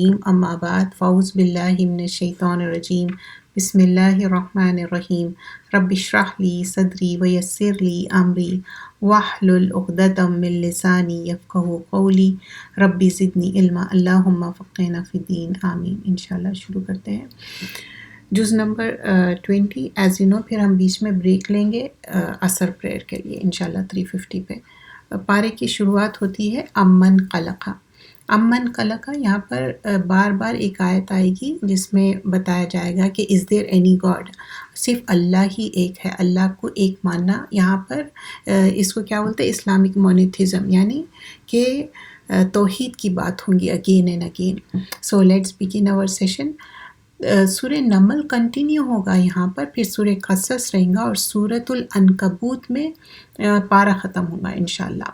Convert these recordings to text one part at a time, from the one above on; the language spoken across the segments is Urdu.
اما بعد فاعوذ باللہ من الشیطان الرجیم بسم اللہ الرحمن الرحیم رب اشرح لی صدری ویسر لی امری واحلل عقدۃ من لسانی یفقہوا قولی رب زدنی علما اللہم فقہنا فی الدین آمین۔ انشاءاللہ شروع کرتے ہیں جز نمبر 20 ایز یو نو۔ پھر ہم بیچ میں بریک لیں گے عصر پریئر کے لیے انشاءاللہ 350 پہ۔ پارے کی شروعات ہوتی ہے امن خلقہ۔ امن خلقہ، یہاں پر بار بار ایک آیت آئے گی جس میں بتایا جائے گا کہ از دیر اینی گاڈ، صرف اللہ ہی ایک ہے، اللہ کو ایک ماننا۔ یہاں پر اس کو کیا بولتے ہیں؟ اسلامک مونوتھیزم، یعنی کہ توحید کی بات ہوں گی again and again. So let's begin our session. سورہ نمل کنٹینیو ہوگا یہاں پر، پھر سورہ قصص رہیں گا اور سورۃ العنکبوت میں پارہ ختم ہوگا انشاءاللہ۔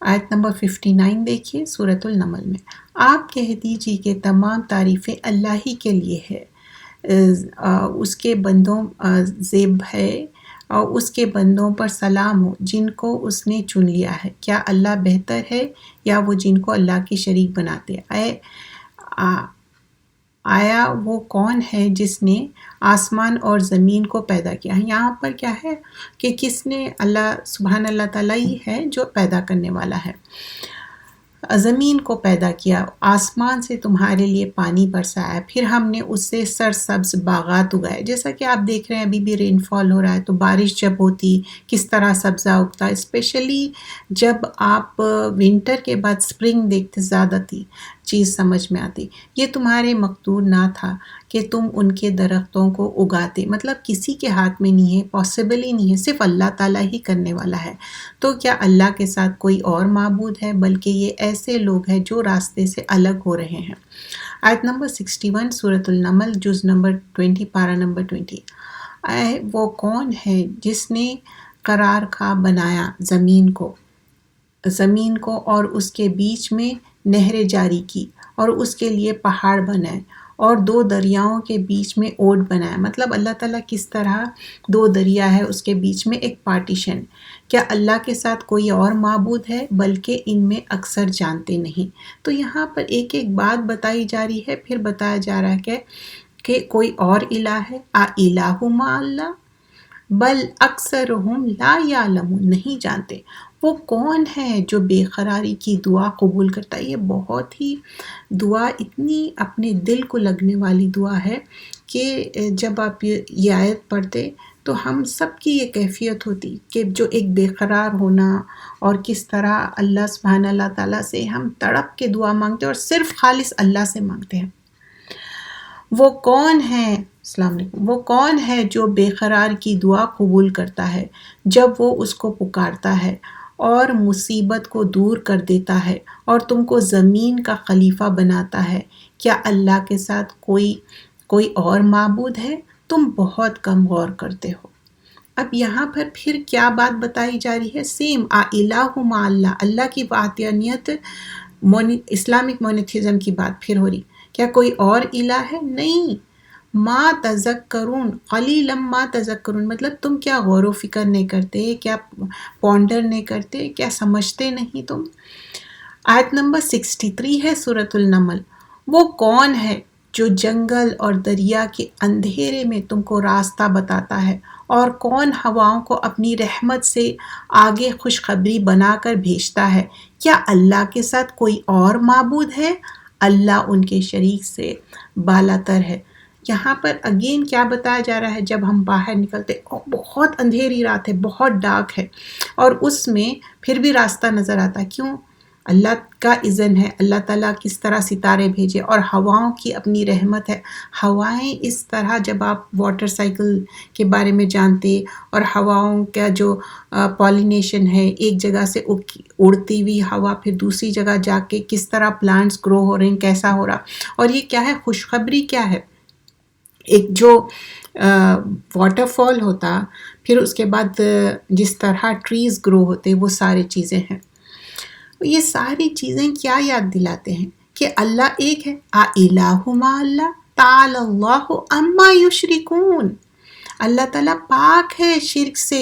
آیت نمبر 59 دیکھیے سورۃ النمل میں۔ آپ کہہ دیجیے کہ تمام تعریفیں اللہ ہی کے لیے ہے، اس کے بندوں زیب ہے اور اس کے بندوں پر سلام ہو جن کو اس نے چن لیا ہے۔ کیا اللہ بہتر ہے یا وہ جن کو اللہ کی شریک بناتے ہیں؟ آیا وہ کون ہے جس نے آسمان اور زمین کو پیدا کیا ہے؟ یہاں پر کیا ہے کہ کس نے؟ اللہ سبحان اللہ تعالیٰ ہی ہے جو پیدا کرنے والا ہے۔ زمین کو پیدا کیا، آسمان سے تمہارے لیے پانی برسایا، پھر ہم نے اس سے سرسبز باغات اگائے۔ جیسا کہ آپ دیکھ رہے ہیں ابھی بھی رین فال ہو رہا ہے، تو بارش جب ہوتی کس طرح سبزہ اگتا، اسپیشلی جب آپ ونٹر کے بعد سپرنگ دیکھتے زیادہ تھی چیز سمجھ میں آتی۔ یہ تمہارے مقدور نہ تھا کہ تم ان کے درختوں کو اگاتے، مطلب کسی کے ہاتھ میں نہیں ہے، پاسبل ہی نہیں ہے، صرف اللہ تعالیٰ ہی کرنے والا ہے۔ تو کیا اللہ کے ساتھ کوئی اور معبود ہے؟ بلکہ یہ ایسے لوگ ہیں جو راستے سے الگ ہو رہے ہیں۔ آیت نمبر 61 سورۃ النمل جز نمبر 20 پارہ نمبر 20۔ اے وہ کون ہے جس نے قرار خواہ بنایا زمین کو اور اس کے بیچ میں نہریں جاری کی اور اس کے لیے پہاڑ بنائے اور دو دریاؤں کے بیچ میں اوٹ بنایا۔ مطلب اللہ تعالیٰ کس طرح دو دریا ہے اس کے بیچ میں ایک پارٹیشن۔ کیا اللہ کے ساتھ کوئی اور معبود ہے؟ بلکہ ان میں اکثر جانتے نہیں۔ تو یہاں پر ایک ایک بات بتائی جا رہی ہے، پھر بتایا جا رہا ہے کہ کوئی اور الہ ہے۔ الہ مع اللہ بل اکثرہم لا یعلمون، نہیں جانتے۔ وہ کون ہے جو بے قراری کی دعا قبول کرتا ہے؟ یہ بہت ہی دعا، اتنی اپنے دل کو لگنے والی دعا ہے کہ جب آپ یہ آیت پڑھتے تو ہم سب کی یہ کیفیت ہوتی کہ جو ایک بے قرار ہونا، اور کس طرح اللہ سبحانہ اللہ تعالیٰ سے ہم تڑپ کے دعا مانگتے ہیں اور صرف خالص اللہ سے مانگتے ہیں۔ وہ کون ہے، السلام علیکم، وہ کون ہے جو بے قرار کی دعا قبول کرتا ہے جب وہ اس کو پکارتا ہے اور مصیبت کو دور کر دیتا ہے اور تم کو زمین کا خلیفہ بناتا ہے؟ کیا اللہ کے ساتھ کوئی اور معبود ہے؟ تم بہت کم غور کرتے ہو۔ اب یہاں پر پھر کیا بات بتائی جا رہی ہے؟ سیم الہ مع اللہ، اللہ کی وحدانیت، اسلامک مونوتھیزم کی بات پھر ہو رہی۔ کیا کوئی اور الہ ہے؟ نہیں۔ ما تذکرون قلیلا ما تذکرون، مطلب تم کیا غور و فکر نہیں کرتے، کیا پونڈر نہیں کرتے، کیا سمجھتے نہیں تم؟ آیت نمبر 63 ہے سورۃ النمل۔ وہ کون ہے جو جنگل اور دریا کے اندھیرے میں تم کو راستہ بتاتا ہے، اور کون ہواؤں کو اپنی رحمت سے آگے خوشخبری بنا کر بھیجتا ہے؟ کیا اللہ کے ساتھ کوئی اور معبود ہے؟ اللہ ان کے شریک سے بالاتر ہے۔ یہاں پر اگین کیا بتایا جا رہا ہے؟ جب ہم باہر نکلتے، بہت اندھیری رات ہے، بہت ڈارک ہے، اور اس میں پھر بھی راستہ نظر آتا، کیوں؟ اللہ کا اذن ہے، اللہ تعالیٰ کس طرح ستارے بھیجے، اور ہواؤں کی اپنی رحمت ہے۔ ہوائیں اس طرح، جب آپ واٹر سائیکل کے بارے میں جانتے، اور ہواؤں کا جو پالینیشن ہے، ایک جگہ سے اڑتی ہوئی ہوا پھر دوسری جگہ جا کے کس طرح پلانٹس گرو ہو رہے ہیں، کیسا ہو رہا، اور یہ کیا ہے؟ خوشخبری کیا ہے؟ ایک جو واٹر فال ہوتا، پھر اس کے بعد جس طرح ٹریز گرو ہوتے، وہ ساری چیزیں ہیں۔ یہ ساری چیزیں کیا یاد دلاتے ہیں؟ کہ اللہ ایک ہے۔ الہ مع اللہ تعالی اللہ عما یشرکون، اللہ تعالیٰ پاک ہے شرک سے،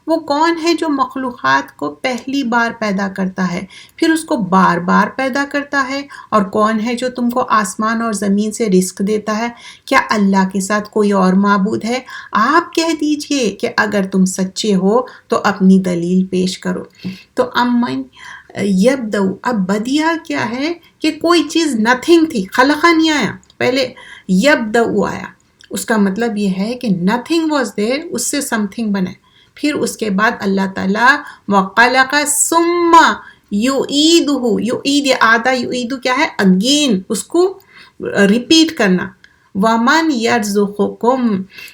وہ کون ہے جو مخلوقات کو پہلی بار پیدا کرتا ہے پھر اس کو بار بار پیدا کرتا ہے؟ اور کون ہے جو تم کو آسمان اور زمین سے رزق دیتا ہے؟ کیا اللہ کے ساتھ کوئی اور معبود ہے؟ آپ کہہ دیجئے کہ اگر تم سچے ہو تو اپنی دلیل پیش کرو۔ تو امن یبدو، اب بدیہ کیا ہے کہ کوئی چیز نتھنگ تھی، خلقہ نہیں آیا، پہلے یبدو آیا، اس کا مطلب یہ ہے کہ نتھنگ واز دیر، اس سے سم تھنگ بنے، پھر اس کے بعد اللہ تعالیٰ وَخَلَقَ ثُمَّ يُعِيدُهُ، یعید آدھا، یعید کیا ہے؟ اگین، اس کو ریپیٹ کرنا۔ وَمَنْ يَرْزُقُكُمْ،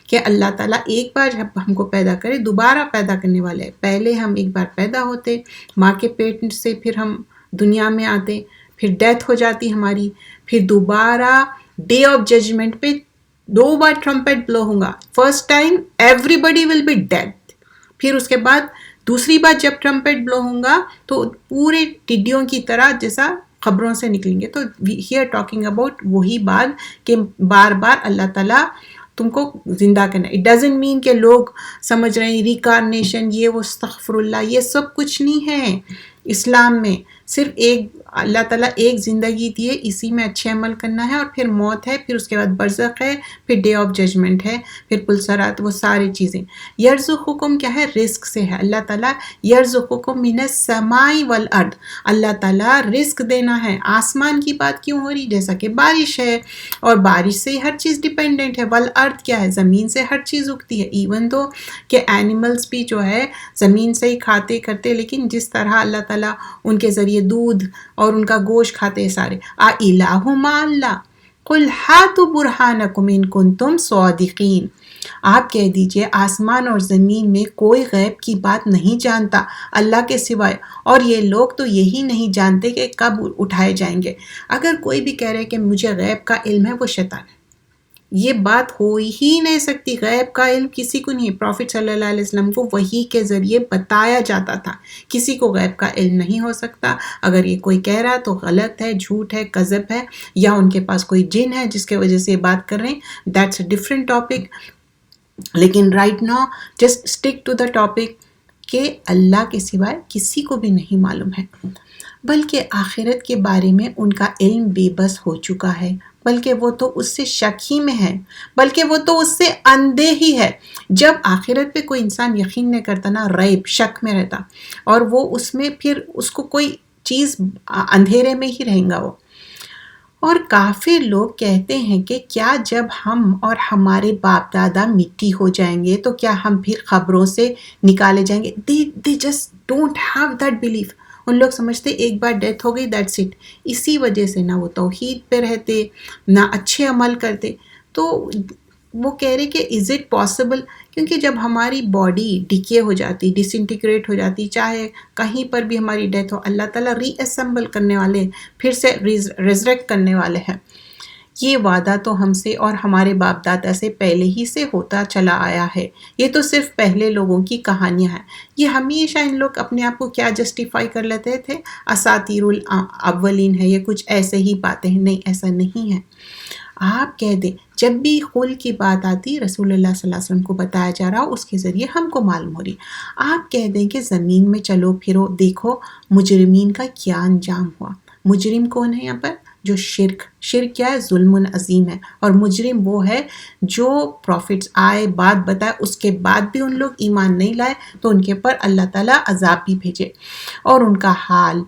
کہ اللہ تعالیٰ ایک بار جب ہم کو پیدا کرے دوبارہ پیدا کرنے والے ہیں۔ پہلے ہم ایک بار پیدا ہوتے ماں کے پیٹ سے، پھر ہم دنیا میں آتے، پھر ڈیتھ ہو جاتی ہماری، پھر دوبارہ ڈے آف ججمنٹ پہ 2 بار ٹرمپٹ بلو ہوگا۔ First time everybody will be dead, پھر اس کے بعد دوسری بار جب ٹرمپٹ بلو ہوگا تو پورے ٹڈیوں کی طرح جیسا خبروں سے نکلیں گے۔ تو ہیئر ٹاکنگ اباؤٹ وہی بات کہ بار بار اللہ تعالیٰ تم کو زندہ کرنا۔ اٹ ڈزنٹ مین کہ لوگ سمجھ رہے ہیں ریکارنیشن یہ وہ، استغفر اللہ، یہ سب کچھ نہیں ہے اسلام میں۔ صرف ایک اللہ تعالیٰ ایک زندگی دی ہے، اسی میں اچھے عمل کرنا ہے، اور پھر موت ہے، پھر اس کے بعد برزخ ہے، پھر ڈے آف ججمنٹ ہے، پھر پلسرات، وہ ساری چیزیں۔ یرزقکم کیا ہے؟ رزق سے ہے۔ اللہ تعالیٰ یرزقکم من السماء والارض، اللہ تعالیٰ رزق دینا ہے۔ آسمان کی بات کیوں ہو رہی؟ جیسا کہ بارش ہے، اور بارش سے ہی ہر چیز ڈیپینڈنٹ ہے۔ والارض کیا ہے؟ زمین سے ہر چیز اگتی ہے، ایون تو کہ اینیملز بھی جو ہے زمین سے ہی کھاتے کرتے، لیکن جس طرح اللہ تعالیٰ ان کے ذریعے دودھ اور ان کا گوشت کھاتے ہیں سارے۔ الہ مع اللہ قل ہاتوا برہانکم ان کنتم صادقین، آپ کہہ دیجئے آسمان اور زمین میں کوئی غیب کی بات نہیں جانتا اللہ کے سوائے، اور یہ لوگ تو یہی نہیں جانتے کہ کب اٹھائے جائیں گے۔ اگر کوئی بھی کہہ رہے کہ مجھے غیب کا علم ہے، وہ شیطان ہے۔ یہ بات ہو ہی نہیں سکتی، غیب کا علم کسی کو نہیں۔ پروفٹ صلی اللہ علیہ وسلم کو وحی کے ذریعے بتایا جاتا تھا، کسی کو غیب کا علم نہیں ہو سکتا۔ اگر یہ کوئی کہہ رہا تو غلط ہے، جھوٹ ہے، کذب ہے، یا ان کے پاس کوئی جن ہے جس کی وجہ سے یہ بات کر رہے ہیں، دیٹس اے ڈفرینٹ ٹاپک۔ لیکن right now just stick to the topic کہ اللہ کے سوائے کسی کو بھی نہیں معلوم ہے، بلکہ آخرت کے بارے میں ان کا علم بے بس ہو چکا ہے، بلکہ وہ تو اس سے شک ہی میں ہے، بلکہ وہ تو اس سے اندھے ہی ہے۔ جب آخرت پہ کوئی انسان یقین نہیں کرتا نا، ریب، شک میں رہتا، اور وہ اس میں پھر اس کو کوئی چیز اندھیرے میں ہی رہیں گا وہ۔ اور کافر لوگ کہتے ہیں کہ کیا جب ہم اور ہمارے باپ دادا مٹی ہو جائیں گے تو کیا ہم پھر قبروں سے نکالے جائیں گے؟ they just don't have that belief۔ ان لوگ سمجھتے ایک بار ڈیتھ ہو گئی that's it۔ اسی وجہ سے نہ وہ توحید پہ رہتے، نہ اچھے عمل کرتے۔ تو وہ کہہ رہے کہ از اٹ پاسبل، کیونکہ جب ہماری باڈی ڈیکے ہو جاتی، ڈس انٹیگریٹ ہو جاتی، چاہے کہیں پر بھی ہماری ڈیتھ ہو، اللہ تعالیٰ ری اسمبل کرنے والے، پھر سے ریزریکٹ کرنے والے ہیں۔ یہ وعدہ تو ہم سے اور ہمارے باپ دادا سے پہلے ہی سے ہوتا چلا آیا ہے، یہ تو صرف پہلے لوگوں کی کہانیاں ہیں۔ یہ ہمیشہ ان لوگ اپنے آپ کو کیا جسٹیفائی کر لیتے تھے، اساطیر الاولین ہے، یہ کچھ ایسے ہی باتیں ہیں۔ نہیں، ایسا نہیں ہے۔ آپ کہہ دیں جب بھی خل کی بات آتی، رسول اللہ صلی اللہ علیہ وسلم کو بتایا جا رہا، اس کے ذریعے ہم کو معلوم ہو رہی، آپ کہہ دیں کہ زمین میں چلو پھرو، دیکھو مجرمین کا کیا انجام ہوا۔ مجرم کون ہے یہاں پر؟ جو شرک کیا ہے؟ ظلم عظیم ہے۔ اور مجرم وہ ہے جو پروفٹس آئے، بات بتائے، اس کے بعد بھی ان لوگ ایمان نہیں لائے، تو ان کے پر اللہ تعالیٰ عذاب بھی بھیجے۔ اور ان کا حال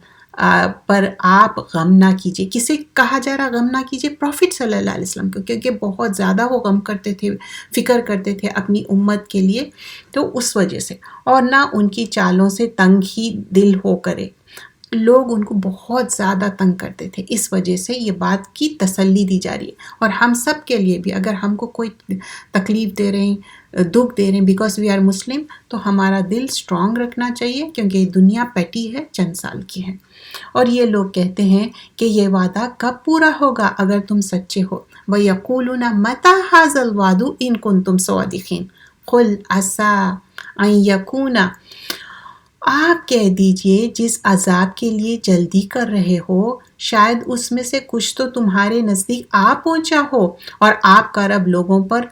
پر آپ غم نہ کیجیے۔ کسے کہا جا رہا غم نہ کیجیے؟ پروفٹ صلی اللہ علیہ وسلم کو، کیونکہ بہت زیادہ وہ غم کرتے تھے، فکر کرتے تھے اپنی امت کے لیے، تو اس وجہ سے۔ اور نہ ان کی چالوں سے تنگ ہی دل ہو کرے، لوگ ان کو بہت زیادہ تنگ کرتے تھے، اس وجہ سے یہ بات کی تسلی دی جا رہی ہے۔ اور ہم سب کے لیے بھی اگر ہم کو کوئی تکلیف دے رہے ہیں، دکھ دے رہے ہیں، بیکاز وی آر مسلم، تو ہمارا دل سٹرونگ رکھنا چاہیے، کیونکہ یہ دنیا پیٹی ہے، چند سال کی ہے۔ اور یہ لوگ کہتے ہیں کہ یہ وعدہ کب پورا ہوگا اگر تم سچے ہو۔ وَيَقُولُونَ مَتَى هَذَا الْوَعْدُ إِن كُنتُمْ صَادِقِينَ قُلْ عَسَىٰ أَن يَكُونَ، آپ کہہ دیجئے جس عذاب کے لیے جلدی کر رہے ہو، شاید اس میں سے کچھ تو تمہارے نزدیک آ پہنچا ہو، اور آپ کا رب لوگوں پر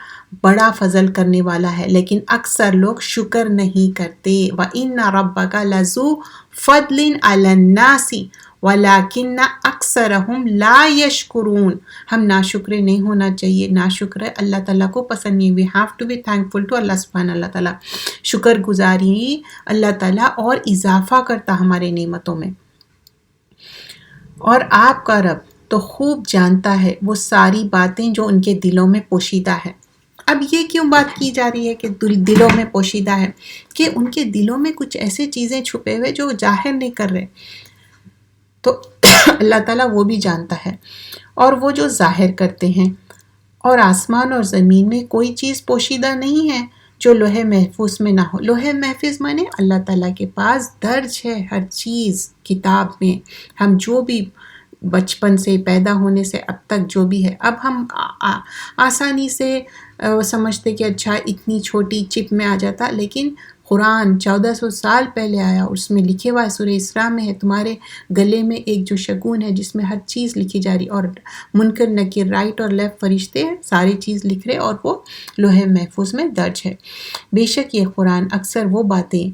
بڑا فضل کرنے والا ہے، لیکن اکثر لوگ شکر نہیں کرتے۔ وَإِنَّ رَبَّكَ لَذُو فَضْلٍ عَلَى النَّاسِ وَلَكِنَّ أَكْثَرَهُمْ لَا يَشْكُرُونَ۔ ہم ناشکرے نہیں ہونا چاہیے، ناشکر اللہ تعالیٰ کو پسند نہیں۔ We have to be thankful to Allah سبحانہ اللہ تعالیٰ۔ شکر گزاری اللہ تعالیٰ اور اضافہ کرتا ہمارے نعمتوں میں۔ اور آپ کا رب تو خوب جانتا ہے وہ ساری باتیں جو ان کے دلوں میں پوشیدہ ہے۔ اب یہ کیوں بات کی جا رہی ہے کہ دلوں میں پوشیدہ ہے؟ کہ ان کے دلوں میں کچھ ایسے چیزیں چھپے ہوئے جو ظاہر نہیں کر رہے، تو اللہ تعالیٰ وہ بھی جانتا ہے، اور وہ جو ظاہر کرتے ہیں۔ اور آسمان اور زمین میں کوئی چیز پوشیدہ نہیں ہے جو لوح محفوظ میں نہ ہو۔ لوح محفوظ مانے اللہ تعالیٰ کے پاس درج ہے ہر چیز کتاب میں۔ ہم جو بھی بچپن سے پیدا ہونے سے اب تک جو بھی ہے، اب ہم آسانی سے سمجھتے کہ اچھا اتنی چھوٹی چپ میں آ جاتا، لیکن قرآن 1400 سال پہلے آیا، اس میں لکھے ہوا ہے، سورہ اسراء میں ہے، تمہارے گلے میں ایک جو شگون ہے جس میں ہر چیز لکھی جا رہی، اور منکر نکیر رائٹ اور لیفٹ فرشتے ساری چیز لکھ رہے، اور وہ لوح محفوظ میں درج ہے۔ بے شک یہ قرآن اکثر وہ باتیں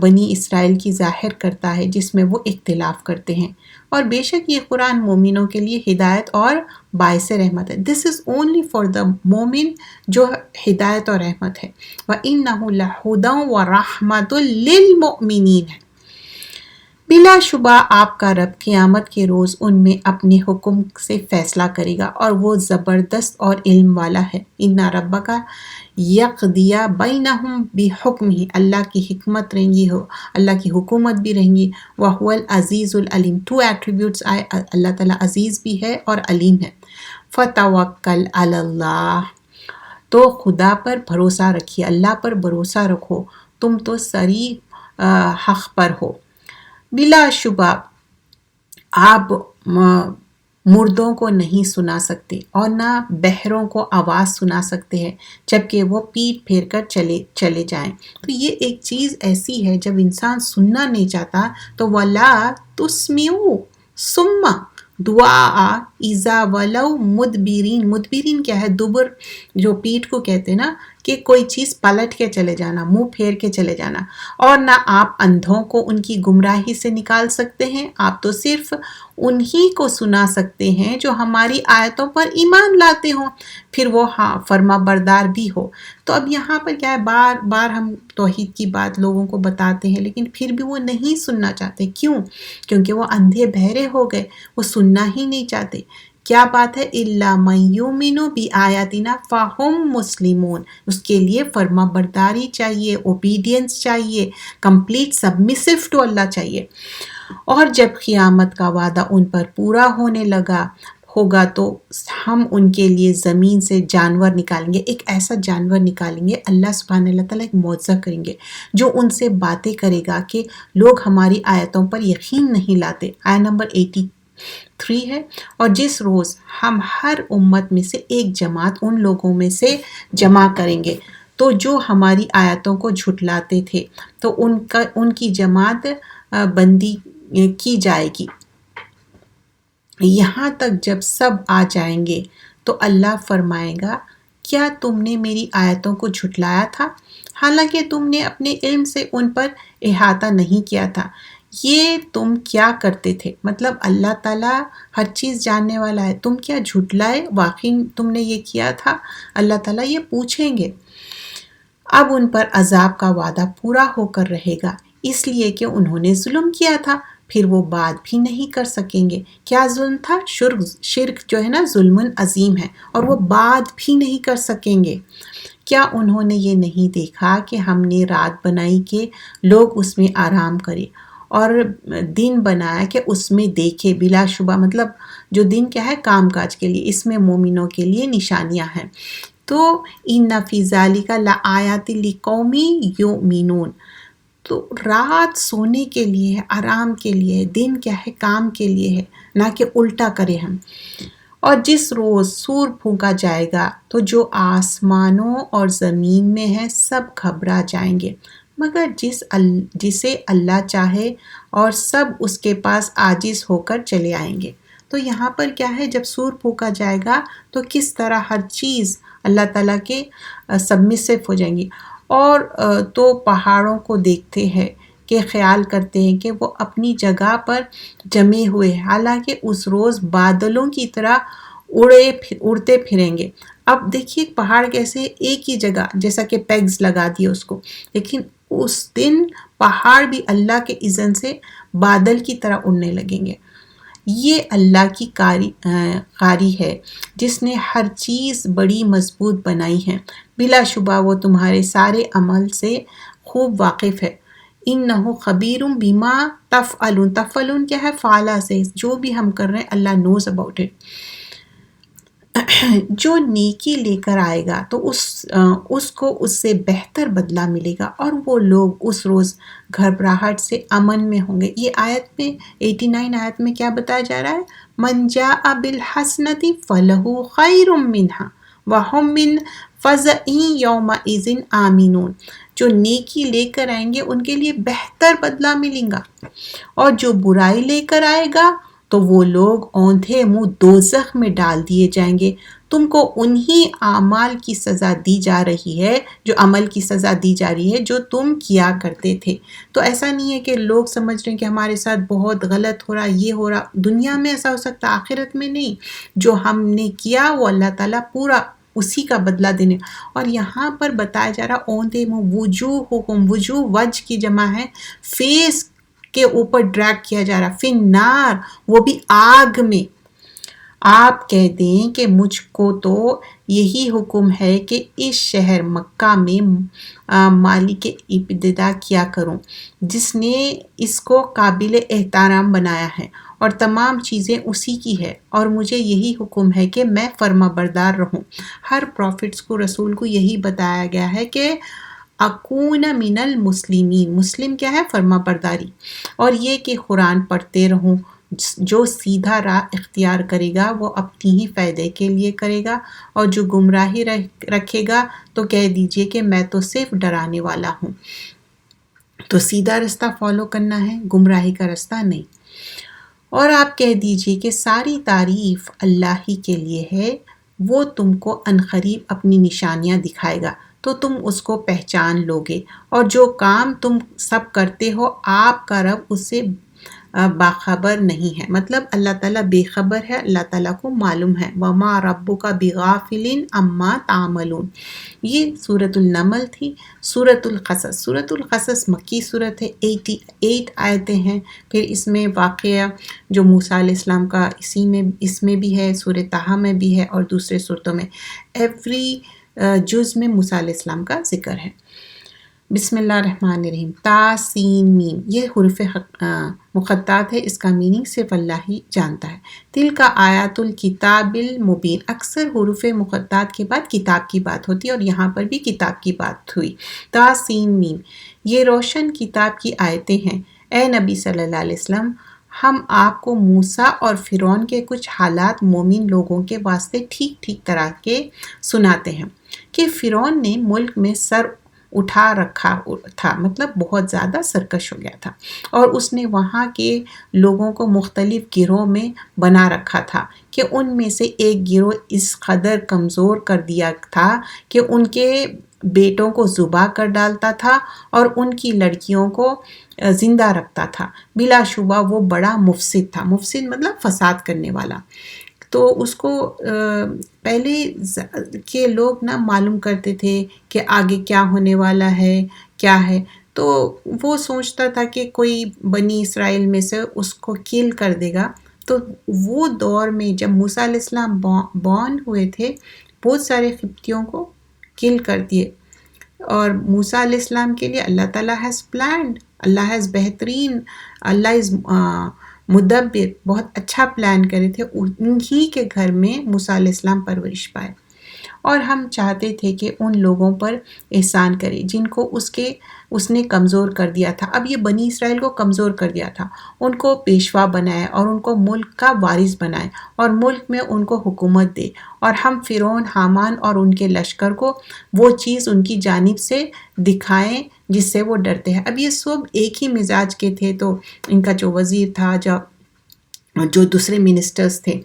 بنی اسرائیل کی ظاہر کرتا ہے جس میں وہ اختلاف کرتے ہیں، اور بے شک یہ قرآن مومنوں کے لیے ہدایت اور باعث رحمت ہے۔ دس از اونلی فار دا مومن، جو ہدایت اور رحمت ہے۔ وَإِنَّهُ لَهُدًى وَرَحْمَةٌ لِّلْمُؤْمِنِينَ۔ بلا شبہ آپ کا رب قیامت کے روز ان میں اپنے حکم سے فیصلہ کرے گا، اور وہ زبردست اور علم والا ہے۔ ان ربک یقضی بینہم بحکمہ، اللہ کی حکمت رہیں گی، اللہ کی حکومت بھی رہیں گی۔ وہو العزیز العلیم، 2 ایٹریبیوٹس آئے، اللہ تعالیٰ عزیز بھی ہے اور علیم ہے۔ فتوکل علی اللہ، تو خدا پر بھروسہ رکھیے، اللہ پر بھروسہ رکھو، تم تو سری حق پر ہو۔ بلا شبہ آپ مردوں کو نہیں سنا سکتے، اور نہ بہروں کو آواز سنا سکتے ہیں جبکہ وہ پیٹ پھیر کر چلے جائیں۔ تو یہ ایک چیز ایسی ہے جب انسان سننا نہیں چاہتا تو وَلَا تُسْمِعُ ثُمَّ دعا اذا ولو مدبرین۔ مدبرین کیا ہے؟ دبر، جو پیٹھ کو کہتے ہیں نا، کہ کوئی چیز پلٹ کے چلے جانا، منہ پھیر کے چلے جانا۔ اور نہ آپ اندھوں کو ان کی گمراہی سے نکال سکتے ہیں، آپ تو صرف انہی کو سنا سکتے ہیں جو ہماری آیتوں پر ایمان لاتے ہوں، پھر وہ فرما بردار بھی ہو۔ تو اب یہاں پر کیا ہے، بار بار ہم توحید کی بات لوگوں کو بتاتے ہیں، لیکن پھر بھی وہ نہیں سننا چاہتے۔ کیوں؟ کیونکہ وہ اندھے بہرے ہو گئے، وہ سننا ہی نہیں چاہتے۔ کیا بات ہے؟ اِلَّا مَن یُؤْمِنُ بِآیَاتِنَا فَهُمْ مُسْلِمُونَ۔ اس کے لیے فرما برداری چاہیے، اوبیڈینس چاہیے، کمپلیٹ سبمسو ٹو اللہ چاہیے۔ اور جب قیامت کا وعدہ ان پر پورا ہونے لگا ہوگا تو ہم ان کے لیے زمین سے جانور نکالیں گے، ایک ایسا جانور نکالیں گے، اللہ سبحانہ اللہ تعالیٰ ایک معجزہ کریں گے جو ان سے باتیں کرے گا کہ لوگ ہماری آیتوں پر یقین نہیں لاتے۔ آیت نمبر 83 ہے۔ اور جس روز ہم ہر امت میں سے ایک جماعت ان لوگوں میں سے جمع کریں گے تو جو ہماری آیتوں کو جھٹلاتے تھے، تو ان کی جماعت بندی کی جائے گی، یہاں تک جب سب آ جائیں گے تو اللہ فرمائے گا کیا تم نے میری آیتوں کو جھٹلایا تھا، حالانکہ تم نے اپنے علم سے ان پر احاطہ نہیں کیا تھا، یہ تم کیا کرتے تھے؟ مطلب اللہ تعالیٰ ہر چیز جاننے والا ہے، تم کیا جھٹلائے، واقعی تم نے یہ کیا تھا؟ اللہ تعالیٰ یہ پوچھیں گے۔ اب ان پر عذاب کا وعدہ پورا ہو کر رہے گا، اس لیے کہ انہوں نے ظلم کیا تھا، پھر وہ بات بھی نہیں کر سکیں گے۔ کیا ظلم تھا؟ شرک جو ہے نا، ظلم عظیم ہے، اور وہ بات بھی نہیں کر سکیں گے۔ کیا انہوں نے یہ نہیں دیکھا کہ ہم نے رات بنائی کہ لوگ اس میں آرام کریں، اور دن بنایا کہ اس میں دیکھے؟ بلا شبہ مطلب جو دن کیا ہے، کام کاج کے لیے، اس میں مومنوں کے لیے نشانیاں ہیں۔ تو ان فی ذالک لآیات لقوم یؤمنون، تو رات سونے کے لیے ہے، آرام کے لیے ہے، دن کیا ہے، کام کے لیے ہے، نہ کہ الٹا کرے ہم۔ اور جس روز سور پھونکا جائے گا تو جو آسمانوں اور زمین میں ہے سب گھبرا جائیں گے۔ مگر جسے اللہ چاہے اور سب اس کے پاس عاجز ہو کر چلے آئیں گے۔ تو یہاں پر کیا ہے، جب سور پھونکا جائے گا تو کس طرح ہر چیز اللہ تعالیٰ کے سبمسو ہو جائیں گی، اور تو پہاڑوں کو دیکھتے ہیں کہ خیال کرتے ہیں کہ وہ اپنی جگہ پر جمے ہوئے ہیں، حالانکہ اس روز بادلوں کی طرح اڑتے پھریں گے۔ اب دیکھیے پہاڑ کیسے ایک ہی جگہ، جیسا کہ پیگز لگا دیے اس کو، لیکن اس دن پہاڑ بھی اللہ کے اذن سے بادل کی طرح اڑنے لگیں گے۔ یہ اللہ کی کاری ہے جس نے ہر چیز بڑی مضبوط بنائی ہے، بلا شبہ وہ تمہارے سارے عمل سے خوب واقف ہے۔ انہ خبیر بما تفعلون، تفعلون کیا ہے، فعلا سے، جو بھی ہم کر رہے ہیں اللہ نوز اباؤٹ اٹ۔ جو نیکی لے کر آئے گا تو اس کو اس سے بہتر بدلہ ملے گا، اور وہ لوگ اس روز گھبراہٹ سے امن میں ہوں گے۔ یہ آیت میں 89 آیت میں کیا بتایا جا رہا ہے، من جاء بالحسنۃ فلہ خیر منہا وہم من فزع یومئذ آمنون۔ جو نیکی لے کر آئیں گے ان کے لیے بہتر بدلہ ملے گا، اور جو برائی لے کر آئے گا تو وہ لوگ اوندھے منہ دوزخ میں ڈال دیے جائیں گے۔ تم کو انہی اعمال کی سزا دی جا رہی ہے، جو عمل کی سزا دی جا رہی ہے جو تم کیا کرتے تھے۔ تو ایسا نہیں ہے کہ لوگ سمجھ رہے ہیں کہ ہمارے ساتھ بہت غلط ہو رہا، یہ ہو رہا، دنیا میں ایسا ہو سکتا، آخرت میں نہیں۔ جو ہم نے کیا وہ اللہ تعالیٰ پورا اسی کا بدلہ دینے۔ اور یہاں پر بتایا جا رہا اوندھے منہ، وجوہہم، وجوہ وجہ کی جمع ہے، فیس کے اوپر ڈریگ کیا جا رہا، فی النار، وہ بھی آگ میں۔ آپ کہہ دیں کہ مجھ کو تو یہی حکم ہے کہ اس شہر مکہ میں مالک ابتدا کیا کروں، جس نے اس کو قابل احترام بنایا ہے، اور تمام چیزیں اسی کی ہے، اور مجھے یہی حکم ہے کہ میں فرما بردار رہوں۔ ہر پروفٹس کو، رسول کو یہی بتایا گیا ہے کہ اکون من المسلمین، مسلم کیا ہے، فرما برداری، اور یہ کہ قرآن پڑھتے رہوں۔ جو سیدھا راہ اختیار کرے گا وہ اپنی ہی فائدے کے لیے کرے گا، اور جو گمراہی رکھے گا تو کہہ دیجئے کہ میں تو صرف ڈرانے والا ہوں۔ تو سیدھا رستہ فالو کرنا ہے، گمراہی کا رستہ نہیں۔ اور آپ کہہ دیجئے کہ ساری تعریف اللہ ہی کے لیے ہے، وہ تم کو عنقریب اپنی نشانیاں دکھائے گا تو تم اس کو پہچان لوگے، اور جو کام تم سب کرتے ہو آپ کا رب اس سے باخبر نہیں ہے، مطلب اللہ تعالیٰ بے خبر ہے، اللہ تعالیٰ کو معلوم ہے۔ وَمَا رَبُّكَ بِغَافِلٍ عَمَّا تَعْمَلُونَ۔ یہ سورۃ النمل تھی۔ سورۃ القصص مکی صورت ہے، 88 آیتیں ہیں۔ پھر اس میں واقعہ جو موسیٰ علیہ السلام کا اس میں بھی ہے، سورۃ طٰہٰ میں بھی ہے، اور دوسرے صورتوں میں ایوری جز میں موسیٰ علیہ السلام کا ذکر ہے۔ بسم اللہ الرحمن الرحیم۔ تا سین میم، یہ حروف مقطعات ہے، اس کا میننگ صرف اللہ ہی جانتا ہے۔ تل کا آیات الکتاب المبین، اکثر حروف مقطعات کے بعد کتاب کی بات ہوتی ہے، اور یہاں پر بھی کتاب کی بات ہوئی۔ تا سین میم، یہ روشن کتاب کی آیتیں ہیں۔ اے نبی صلی اللہ علیہ وسلم، ہم آپ کو موسیٰ اور فرعون کے کچھ حالات مومن لوگوں کے واسطے ٹھیک طرح کے سناتے ہیں کہ فرعون نے ملک میں سر اٹھا رکھا تھا، مطلب بہت زیادہ سرکش ہو گیا تھا، اور اس نے وہاں کے لوگوں کو مختلف گروہ میں بنا رکھا تھا کہ ان میں سے ایک گروہ اس قدر کمزور کر دیا تھا کہ ان کے بیٹوں کو ذبح کر ڈالتا تھا اور ان کی لڑکیوں کو زندہ رکھتا تھا۔ بلا شبہ وہ بڑا مفسد تھا، مفسد مطلب فساد کرنے والا۔ تو اس کو پہلے کے لوگ نہ معلوم کرتے تھے کہ آگے کیا ہونے والا ہے، کیا ہے، تو وہ سوچتا تھا کہ کوئی بنی اسرائیل میں سے اس کو کل کر دے گا۔ تو وہ دور میں جب موسیٰ علیہ السلام بورن ہوئے تھے، بہت سارے قبطیوں کو کل کر دیے، اور موسیٰ علیہ السلام کے لیے اللہ تعالیٰ ہیز پلانڈ، اللہ ہیز بہترین، اللہ از مدبر، بہت اچھا پلان کرے تھے۔ انہی کے گھر میں موسیٰ علیہ السلام پرورش پائے، اور ہم چاہتے تھے کہ ان لوگوں پر احسان کرے جن کو اس نے کمزور کر دیا تھا. اب یہ بنی اسرائیل کو کمزور کر دیا تھا، ان کو پیشوا بنائے اور ان کو ملک کا وارث بنائے اور ملک میں ان کو حکومت دے، اور ہم فرعون، حامان اور ان کے لشکر کو وہ چیز ان کی جانب سے دکھائیں جس سے وہ ڈرتے ہیں. اب یہ سب ایک ہی مزاج کے تھے، تو ان کا جو وزیر تھا، جو دوسرے منسٹرز تھے.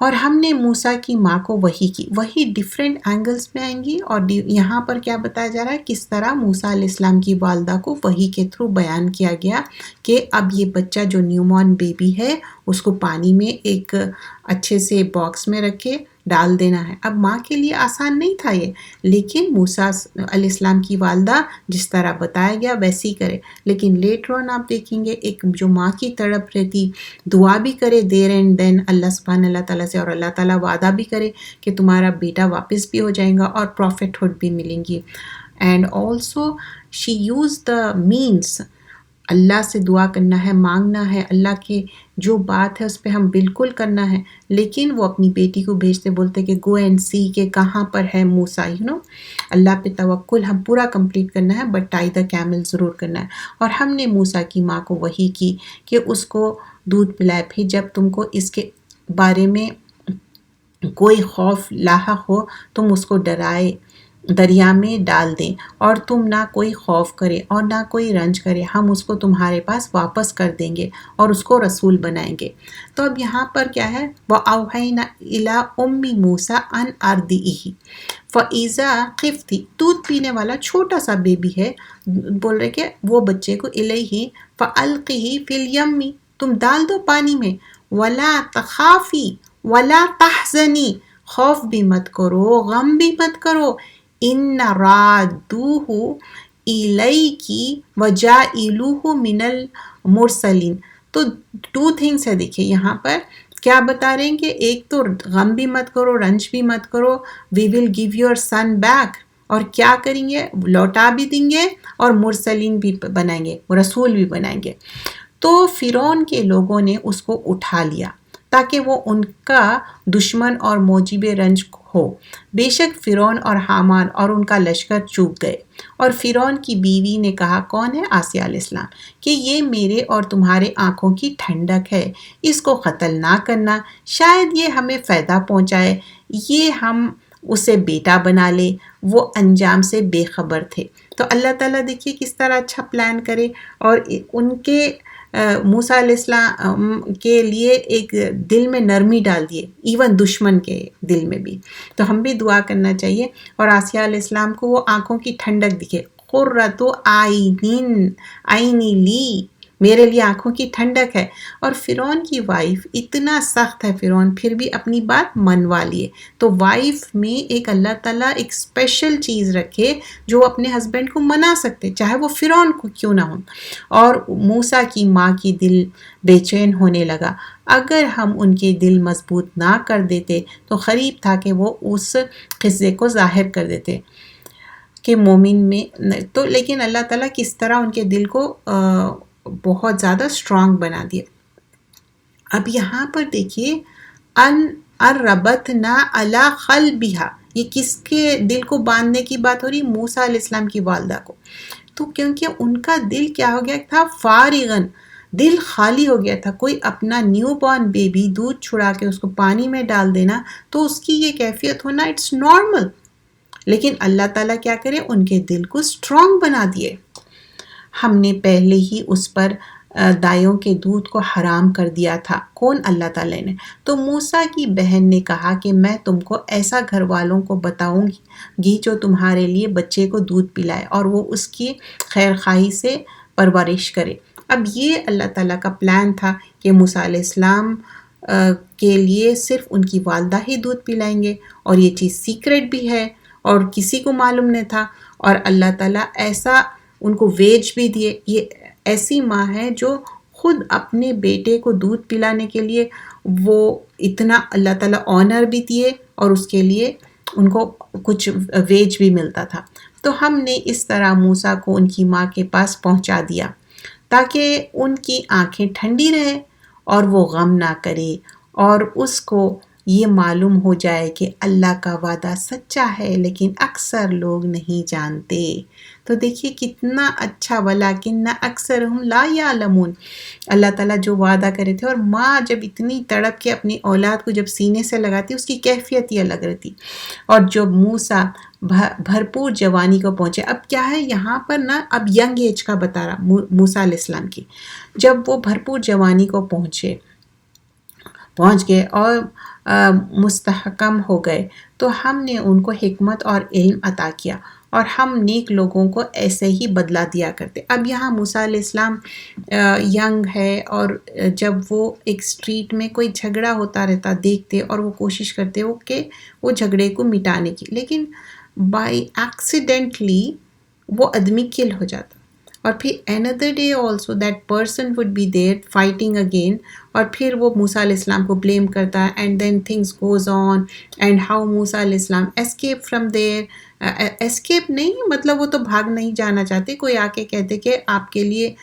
اور ہم نے موسیٰ کی ماں کو وحی کی. وہی ڈیفرنٹ اینگلز میں آئیں گی، اور یہاں پر کیا بتایا جا رہا ہے، کس طرح موسیٰ علیہ السلام کی والدہ کو وحی کے تھرو بیان کیا گیا کہ اب یہ بچہ جو نیو بورن بیبی ہے اس کو پانی میں ایک اچھے سے باکس میں رکھ کے ڈال دینا ہے. اب ماں کے لیے آسان نہیں تھا یہ، لیکن موسیٰ علیہ السلام کی والدہ جس طرح بتایا گیا ویسے ہی کرے. لیکن لیٹر آن آپ دیکھیں گے ایک جو ماں کی تڑپ رہتی، دعا بھی کرے دیر اینڈ دین اللہ تعالیٰ سے، اور اللہ تعالیٰ وعدہ بھی کرے کہ تمہارا بیٹا واپس بھی ہو جائے گا اور پروفٹ ہوڈ بھی ملیں گی. And also she use the means, Allah سے دعا کرنا ہے، مانگنا ہے، اللہ کے جو بات ہے اس پہ ہم بالکل کرنا ہے. لیکن وہ اپنی بیٹی کو بھیجتے، بولتے کہ گو اینڈ سی کہ کہاں پر ہے موسیٰ. اللہ پہ توکل ہم پورا کمپلیٹ کرنا ہے، بٹ ٹائی دا کیمل ضرور کرنا ہے. اور ہم نے موسیٰ کی ماں کو وحی کی کہ اس کو دودھ پلائے. پھر جب تم کو اس کے بارے میں کوئی خوف لاحق ہو، تم اس کو ڈرائے دریا میں ڈال دیں، اور تم نہ کوئی خوف کرے اور نہ کوئی رنج کرے، ہم اس کو تمہارے پاس واپس کر دیں گے اور اس کو رسول بنائیں گے. تو اب یہاں پر کیا ہے، وَأَوْحَيْنَا إِلَىٰ أُمِّ مُوسَىٰ أَنْ أَرْضِعِهِ فَإِذَا خِفْتِ، دودھ پینے والا چھوٹا سا بیبی ہے، بول رہے کہ وہ بچے کو إِلَيْهِ فَأَلْقِهِ فِي الْيَمِّ، تم ڈال دو پانی میں، وَلَا تَخَافِي وَلَا تَحْزَنِي، خوف بھی مت کرو، غم بھی مت کرو، ان رادوہ الیکی وجائلوہ من المرسلین. تو 2 تھنگس ہے. دیکھیں یہاں پر کیا بتا رہے ہیں کہ ایک تو غم بھی مت کرو، رنج بھی مت کرو، we will give your son back, اور کیا کریں گے، لوٹا بھی دیں گے اور مرسلین بھی بنائیں گے، رسول بھی بنائیں گے. تو فرعون کے لوگوں نے اس کو اٹھا لیا تاکہ وہ ان کا دشمن اور موجب رنج ہو. بے شک فرعون اور حامان اور ان کا لشکر چوک گئے. اور فرعون کی بیوی نے کہا، کون ہے، آسیہ علیہ السلام، کہ یہ میرے اور تمہارے آنکھوں کی ٹھنڈک ہے، اس کو قتل نہ کرنا، شاید یہ ہمیں فائدہ پہنچائے، یہ ہم اسے بیٹا بنا لے. وہ انجام سے بے خبر تھے. تو اللہ تعالیٰ دیکھیے کس طرح اچھا پلان کرے، اور ان کے موسیٰ علیہ السلام کے لیے ایک دل میں نرمی ڈال دیے، ایون دشمن کے دل میں بھی. تو ہم بھی دعا کرنا چاہیے، اور آسیہ علیہ السلام کو وہ آنکھوں کی ٹھنڈک دکھے. قرۃ عینی لی، میرے لیے آنکھوں کی ٹھنڈک ہے. اور فرعون کی وائف اتنا سخت ہے، فرعون پھر بھی اپنی بات منوا لیے. تو وائف میں ایک اللہ تعالیٰ ایک اسپیشل چیز رکھے جو اپنے ہسبینڈ کو منا سکتے، چاہے وہ فرعون کو کیوں نہ ہو. اور موسیٰ کی ماں کی دل بے چین ہونے لگا. اگر ہم ان کے دل مضبوط نہ کر دیتے تو قریب تھا کہ وہ اس قصے کو ظاہر کر دیتے کہ مومن میں تو، لیکن اللہ تعالیٰ کس طرح ان کے دل کو بہت زیادہ اسٹرانگ بنا دیا. اب یہاں پر دیکھیے، ربطنا علی قلبہا، یہ کس کے دل کو باندھنے کی بات ہو رہی، موسیٰ علیہ السلام کی والدہ کو. تو کیونکہ ان کا دل کیا ہو گیا تھا، فارغن، دل خالی ہو گیا تھا. کوئی اپنا نیو بورن بیبی دودھ چھڑا کے اس کو پانی میں ڈال دینا، تو اس کی یہ کیفیت ہونا اٹس نارمل. لیکن اللہ تعالیٰ کیا کرے، ان کے دل کو اسٹرانگ بنا دیے. ہم نے پہلے ہی اس پر دایوں کے دودھ کو حرام کر دیا تھا. کون، اللہ تعالیٰ نے. تو موسیٰ کی بہن نے کہا کہ میں تم کو ایسا گھر والوں کو بتاؤں گی جو تمہارے لیے بچے کو دودھ پلائے اور وہ اس کی خیر خواہی سے پرورش کرے. اب یہ اللہ تعالیٰ کا پلان تھا کہ موسیٰ علیہ السلام کے لیے صرف ان کی والدہ ہی دودھ پلائیں گے، اور یہ چیز سیکرٹ بھی ہے اور کسی کو معلوم نہیں تھا. اور اللہ تعالیٰ ایسا ان کو ویج بھی دیے. یہ ایسی ماں ہے جو خود اپنے بیٹے کو دودھ پلانے کے لیے وہ اتنا اللہ تعالیٰ آنر بھی دیے، اور اس کے لیے ان کو کچھ ویج بھی ملتا تھا. تو ہم نے اس طرح موسیٰ کو ان کی ماں کے پاس پہنچا دیا تاکہ ان کی آنکھیں ٹھنڈی رہے اور وہ غم نہ کرے اور اس کو یہ معلوم ہو جائے کہ اللہ کا وعدہ سچا ہے، لیکن اکثر لوگ نہیں جانتے۔ تو دیکھیے کتنا اچھا، وَلَٰكِنَّ أَكْثَرَهُمْ لَا يَعْلَمُونَ، اللہ تعالیٰ جو وعدہ کرے تھے، اور ماں جب اتنی تڑپ کے اپنی اولاد کو جب سینے سے لگاتی اس کی کیفیت ہی الگ رہتی۔ اور جب موسیٰ بھرپور جوانی کو پہنچے، اب کیا ہے یہاں پر نا، اب ینگ ایج کا بتا رہا موسیٰ علیہ السلام کی، جب وہ بھرپور جوانی کو پہنچ گئے اور مستحکم ہو گئے، تو ہم نے ان کو حکمت اور علم عطا کیا، اور ہم نیک لوگوں کو ایسے ہی بدلہ دیا کرتے۔ اب یہاں موسیٰ علیہ السلام ینگ ہے، اور جب وہ ایک اسٹریٹ میں کوئی جھگڑا ہوتا رہتا دیکھتے، اور وہ کوشش کرتے ہو کہ وہ جھگڑے کو مٹانے کی، لیکن بائی ایکسیڈنٹلی وہ آدمی کل ہو جاتا، اور پھر another day also that person would be there fighting again، اور پھر وہ موسیٰ علیہ السلام کو بلیم کرتا ہے، and then things goes on and how موسیٰ علیہ السلام escape from there، escape نہیں مطلب وہ تو بھاگ نہیں جانا چاہتے، کوئی آ کے کہتے کہ آپ کے لیے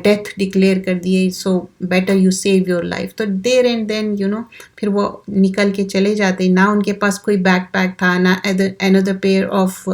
ڈیتھ ڈکلیئر کر دیے، so better you save your life, تو دیر اینڈ دین پھر وہ نکل کے چلے جاتے، نہ ان کے پاس کوئی بیک پیک تھا، نہ another pair آف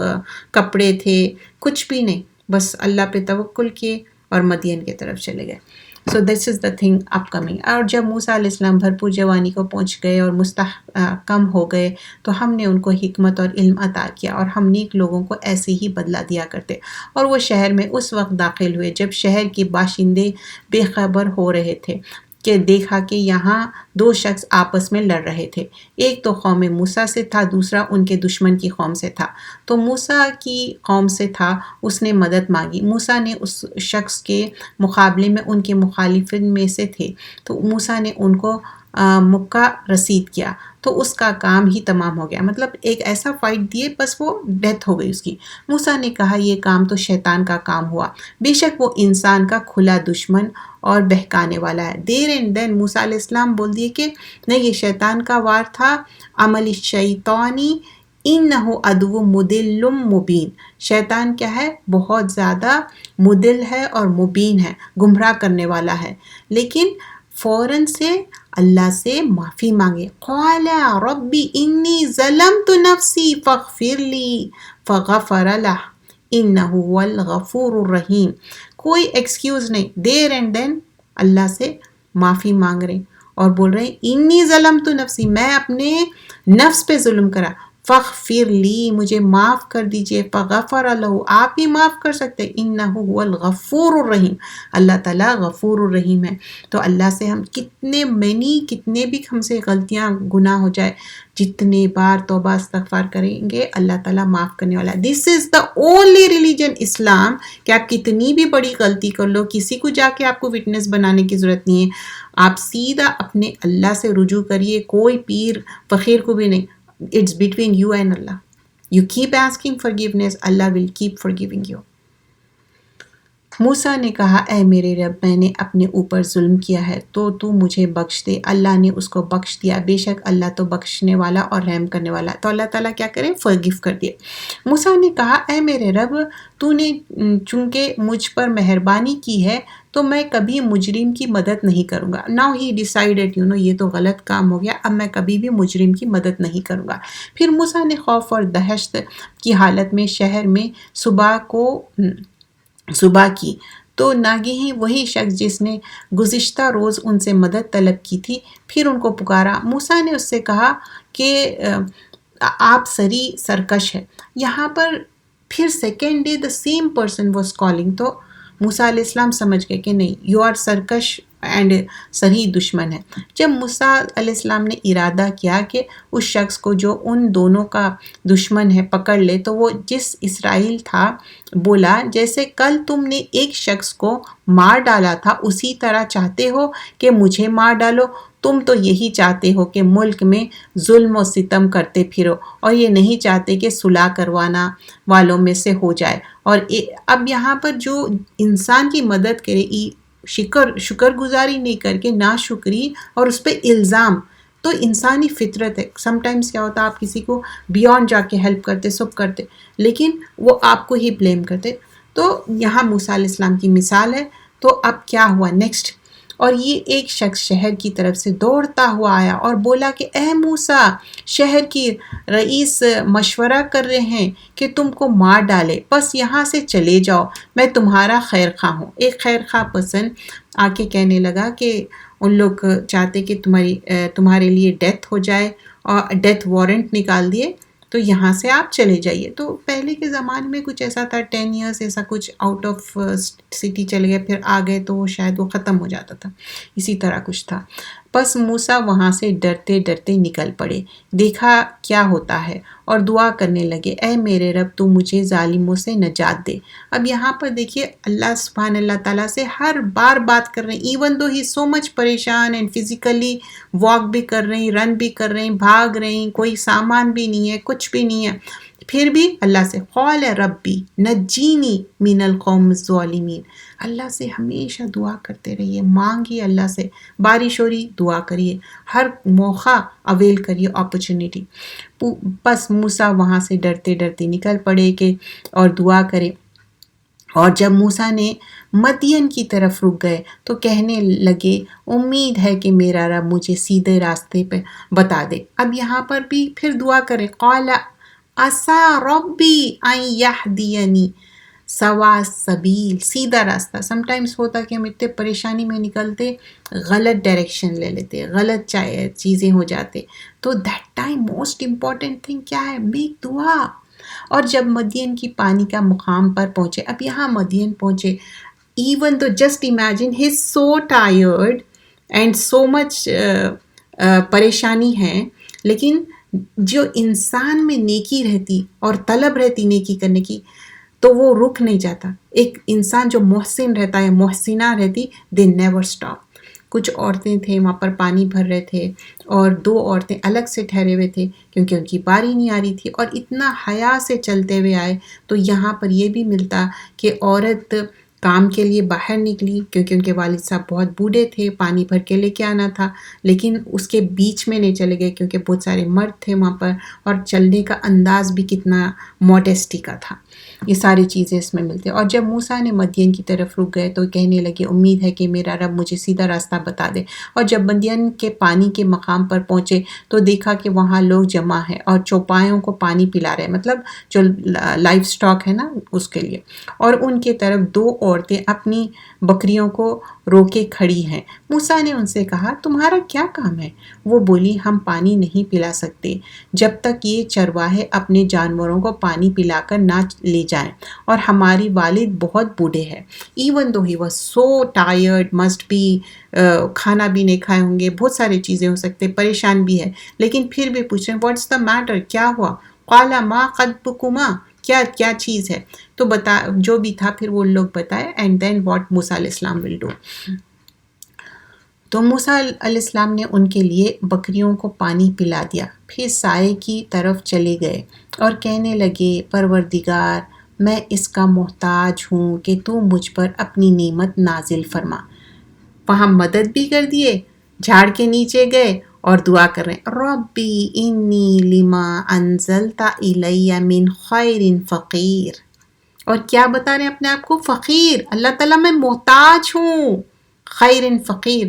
کپڑے تھے، کچھ بھی نہیں، بس اللہ پہ توکل کیے اور مدین کی طرف چلے گئے۔ سو دس از دا تھنگ اپ کمنگ۔ اور جب موسیٰ علیہ السلام بھرپور جوانی کو پہنچ گئے اور مستحکم ہو گئے، تو ہم نے ان کو حکمت اور علم عطا کیا، اور ہم نیک لوگوں کو ایسے ہی بدلہ دیا کرتے۔ اور وہ شہر میں اس وقت داخل ہوئے جب شہر کے باشندے بے خبر ہو رہے تھے کہ دیکھا کہ یہاں دو شخص آپس میں لڑ رہے تھے، ایک تو قوم موسیٰ سے تھا، دوسرا ان کے دشمن کی قوم سے تھا۔ تو موسیٰ کی قوم سے تھا، اس نے مدد مانگی، موسیٰ نے اس شخص کے مقابلے میں ان کے مخالفین میں سے تھے، تو موسیٰ نے ان کو مکہ رسید کیا، تو اس کا کام ہی تمام ہو گیا، مطلب ایک ایسا فائٹ دیے بس وہ ڈیتھ ہو گئی اس کی۔ موسیٰ نے کہا یہ کام تو شیطان کا کام ہوا، بے شک وہ انسان کا کھلا دشمن اور بہکانے والا ہے۔ دیر اینڈ دین موسیٰ علیہ السلام بول دیے کہ نہیں، یہ شیطان کا وار تھا، عمل الشیطانی انہ عدو مضل مبین، شیطان کیا ہے، بہت زیادہ مضل ہے اور مبین ہے، گمراہ کرنے والا ہے۔ لیکن فوراً سے اللہ سے معافی مانگے، قال ربی انی ظلمت نفسی فاغفر لی، فغفر لہ انہ هو الغفور الرحیم، کوئی ایکسکیوز نہیں، دیر اینڈ دین اللہ سے معافی مانگ رہے اور بول رہے انی ظلمت نفسی، میں اپنے نفس پہ ظلم کرا، فاغفر لی، مجھے معاف کر دیجئے، فغفر لہ، آپ ہی معاف کر سکتے، انہ هو الغفور الرحیم، اللہ تعالیٰ غفور الرحیم ہے۔ تو اللہ سے ہم کتنے بھی ہم سے غلطیاں گناہ ہو جائے، جتنے بار توبہ استغفار کریں گے اللہ تعالیٰ معاف کرنے والا ہے۔ دس از دا اونلی ریلیجن اسلام، کہ آپ کتنی بھی بڑی غلطی کر لو، کسی کو جا کے آپ کو وٹنس بنانے کی ضرورت نہیں ہے، آپ سیدھا اپنے اللہ سے رجوع کریے، کوئی پیر فقیر کو بھی نہیں، it's between you and Allah. You keep asking forgiveness, Allah will keep forgiving you. موسیٰ نے کہا اے میرے رب، میں نے اپنے اوپر ظلم کیا ہے، تو مجھے بخش دے۔ اللہ نے اس کو بخش دیا، بے شک اللہ تو بخشنے والا اور رحم کرنے والا، تو اللہ تعالیٰ کیا کرے، forgive کر دے۔ موسیٰ نے کہا اے میرے رب، تو نے چونکہ مجھ پر مہربانی کی ہے تو میں کبھی مجرم کی مدد نہیں کروں گا۔ Now he decided یہ تو غلط کام ہو گیا، اب میں کبھی بھی مجرم کی مدد نہیں کروں گا۔ پھر موسیٰ نے خوف اور دہشت کی حالت میں شہر میں صبح کی، تو ناگہی وہی شخص جس نے گزشتہ روز ان سے مدد طلب کی تھی پھر ان کو پکارا۔ موسیٰ نے اس سے کہا کہ آپ سرکش ہے۔ یہاں پر پھر second day the same person was calling، تو موسیٰ علیہ السلام سمجھ گئے کہ نہیں، یو آر سرکش اینڈ صحیح دشمن ہے۔ جب موسیٰ علیہ السلام نے ارادہ کیا کہ اس شخص کو جو ان دونوں کا دشمن ہے پکڑ لے، تو وہ جس اسرائیل تھا بولا جیسے کل تم نے ایک شخص کو مار ڈالا تھا اسی طرح چاہتے ہو کہ مجھے مار ڈالو، تم تو یہی چاہتے ہو کہ ملک میں ظلم و ستم کرتے پھرو، اور یہ نہیں چاہتے کہ صلح کروانا والوں میں سے ہو جائے۔ اور اب یہاں پر جو انسان کی مدد کرے، شکر گزاری نہیں کر کے ناشکری اور اس پہ الزام، تو انسانی فطرت ہے۔ سم ٹائمز کیا ہوتا ہے، آپ کسی کو بیونڈ جا کے ہیلپ کرتے، سب کرتے، لیکن وہ آپ کو ہی بلیم کرتے۔ تو یہاں موسیٰ علیہ السلام کی مثال ہے۔ تو اب کیا ہوا نیکسٹ، اور یہ ایک شخص شہر کی طرف سے دوڑتا ہوا آیا اور بولا کہ اے موسیٰ، شہر کی رئیس مشورہ کر رہے ہیں کہ تم کو مار ڈالے، بس یہاں سے چلے جاؤ، میں تمہارا خیر خواہ ہوں۔ ایک خیر خواہ پسند آ کے کہنے لگا کہ ان لوگ چاہتے کہ تمہارے لیے ڈیتھ ہو جائے اور ڈیتھ وارنٹ نکال دیے، تو یہاں سے آپ چلے جائیے۔ تو پہلے کے زمانے میں کچھ ایسا تھا، 10 ایئرس ایسا کچھ آؤٹ آف سٹی چلے گئے، پھر آ گئے تو شاید وہ ختم ہو جاتا تھا، اسی طرح کچھ تھا۔ بس موسیٰ وہاں سے ڈرتے ڈرتے نکل پڑے، دیکھا کیا ہوتا ہے، اور دعا کرنے لگے، اے میرے رب تو مجھے ظالموں سے نجات دے۔ اب یہاں پر دیکھیے اللہ سبحان اللہ تعالیٰ سے ہر بار بات کر رہے ہیں، ایون دو ہی سو مچ پریشان اینڈ فزیکلی واک بھی کر رہے ہیں، رن بھی کر رہے ہیں، بھاگ رہے ہیں، کوئی سامان بھی نہیں ہے، کچھ بھی نہیں ہے، پھر بھی اللہ سے قال ربی نجینی من القوم الظالمین، اللہ سے ہمیشہ دعا کرتے رہیے، مانگیے اللہ سے، بارش ہو رہی دعا کریے، ہر موقع اویل کریے اپرچونٹی۔ بس موسیٰ وہاں سے ڈرتے ڈرتے نکل پڑے کہ اور دعا کرے، اور جب موسیٰ نے مدین کی طرف رک گئے تو کہنے لگے امید ہے کہ میرا رب مجھے سیدھے راستے پہ بتا دے۔ اب یہاں پر بھی پھر دعا کرے، قال عسیٰ ربی ان یہدینی سوا السبیل، سیدھا راستہ۔ سم ٹائمز ہوتا کہ ہم اتنے پریشانی میں نکلتے غلط ڈائریکشن لے لیتے، غلط چیزیں ہو جاتے، تو that time most important thing کیا ہے؟ میک دعا۔ اور جب مدین کی پانی کا مقام پر پہنچے، اب یہاں مدین پہنچے، ایون تو just imagine he is so tired and so much پریشانی ہے، لیکن جو انسان میں نیکی رہتی اور طلب رہتی نیکی کرنے کی تو وہ رک نہیں جاتا۔ ایک انسان جو محسن رہتا ہے، محسنہ رہتی، دے نیور سٹاپ۔ کچھ عورتیں تھے وہاں پر پانی بھر رہے تھے، اور 2 عورتیں الگ سے ٹھہرے ہوئے تھے کیونکہ ان کی باری نہیں آ رہی تھی، اور اتنا حیا سے چلتے ہوئے آئے۔ تو یہاں پر یہ بھی ملتا کہ عورت کام کے لیے باہر نکلی کیونکہ ان کے والد صاحب بہت بوڑھے تھے، پانی بھر کے لے کے آنا تھا، لیکن اس کے بیچ میں نہیں چلے گئے کیونکہ بہت سارے مرد تھے وہاں پر، اور چلنے کا انداز بھی کتنا موڈیسٹی کا تھا۔ یہ ساری چیزیں اس میں ملتی ہیں۔ اور جب موسیٰ نے مدین کی طرف رک گئے تو کہنے لگے امید ہے کہ میرا رب مجھے سیدھا راستہ بتا دے۔ اور جب مدین کے پانی کے مقام پر پہنچے تو دیکھا کہ وہاں لوگ جمع ہیں اور چوپایوں کو پانی پلا رہے ہیں، مطلب جو لائف سٹاک ہے نا اس کے لیے، اور ان کے طرف 2 عورتیں اپنی بکریوں کو روکے کھڑی ہیں۔ موسیٰ نے ان سے کہا تمہارا کیا کام ہے؟ وہ بولی ہم پانی نہیں پلا سکتے جب تک یہ چرواہے اپنے جانوروں کو پانی پلا کر نہ لے جائیں، اور ہماری والد بہت بوڑھے ہیں۔ Even though he was so tired, must be کھانا بھی نہیں کھائے ہوں گے، بہت ساری چیزیں ہو سکتے، پریشان بھی ہے، لیکن پھر بھی پوچھ رہے ہیں واٹس دا میٹر، کیا ہوا؟ قال ما خطبکما، کیا چیز ہے؟ تو بتا جو بھی تھا پھر وہ لوگ بتائے، اینڈ دین واٹ موسیٰ علیہ السلام ول ڈو۔ تو موسیٰ علیہ السلام نے ان کے لیے بکریوں کو پانی پلا دیا، پھر سائے کی طرف چلے گئے اور کہنے لگے پروردگار میں اس کا محتاج ہوں کہ تو مجھ پر اپنی نعمت نازل فرما۔ وہاں مدد بھی کر دیے، جھاڑ کے نیچے گئے اور دعا کر رہے ہیں ربی انی لما انزلت الی من خیر فقیر۔ اور کیا بتا رہے ہیں اپنے آپ کو؟ فقیر، اللہ تعالیٰ میں محتاج ہوں، خیر فقیر۔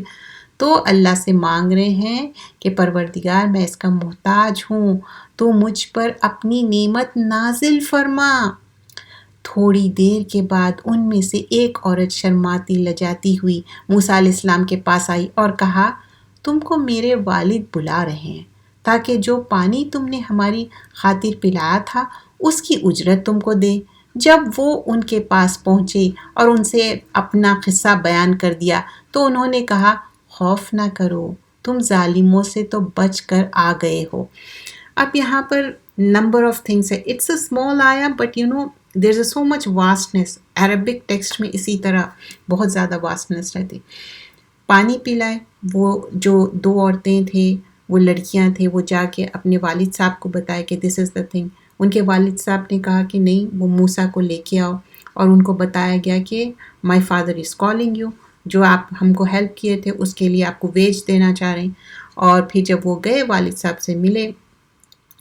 تو اللہ سے مانگ رہے ہیں کہ پروردگار میں اس کا محتاج ہوں، تو مجھ پر اپنی نعمت نازل فرما۔ تھوڑی دیر کے بعد ان میں سے ایک عورت شرماتی لجاتی ہوئی موسیٰ علیہ السلام کے پاس آئی اور کہا تم کو میرے والد بلا رہے ہیں تاکہ جو پانی تم نے ہماری خاطر پلایا تھا اس کی اجرت تم کو دے۔ جب وہ ان کے پاس پہنچے اور ان سے اپنا قصہ بیان کر دیا تو انہوں نے کہا خوف نہ کرو، تم ظالموں سے تو بچ کر آ گئے ہو۔ اب یہاں پر نمبر آف تھنگس ہے، اٹس اے اسمال آیا but you know there is so much vastness. Arabic text میں اسی طرح بہت زیادہ واسٹنیس رہتی۔ پانی پلائے، وہ جو 2 عورتیں تھیں، وہ لڑکیاں تھیں، وہ جا کے اپنے والد صاحب کو بتائے کہ دس از دا تھنگ۔ ان کے والد صاحب نے کہا کہ نہیں، وہ موسیٰ کو لے کے آؤ، اور ان کو بتایا گیا کہ my father is calling you, جو آپ ہم کو ہیلپ کیے تھے اس کے لیے آپ کو ویج دینا چاہ رہے ہیں۔ اور پھر جب وہ گئے والد صاحب سے ملے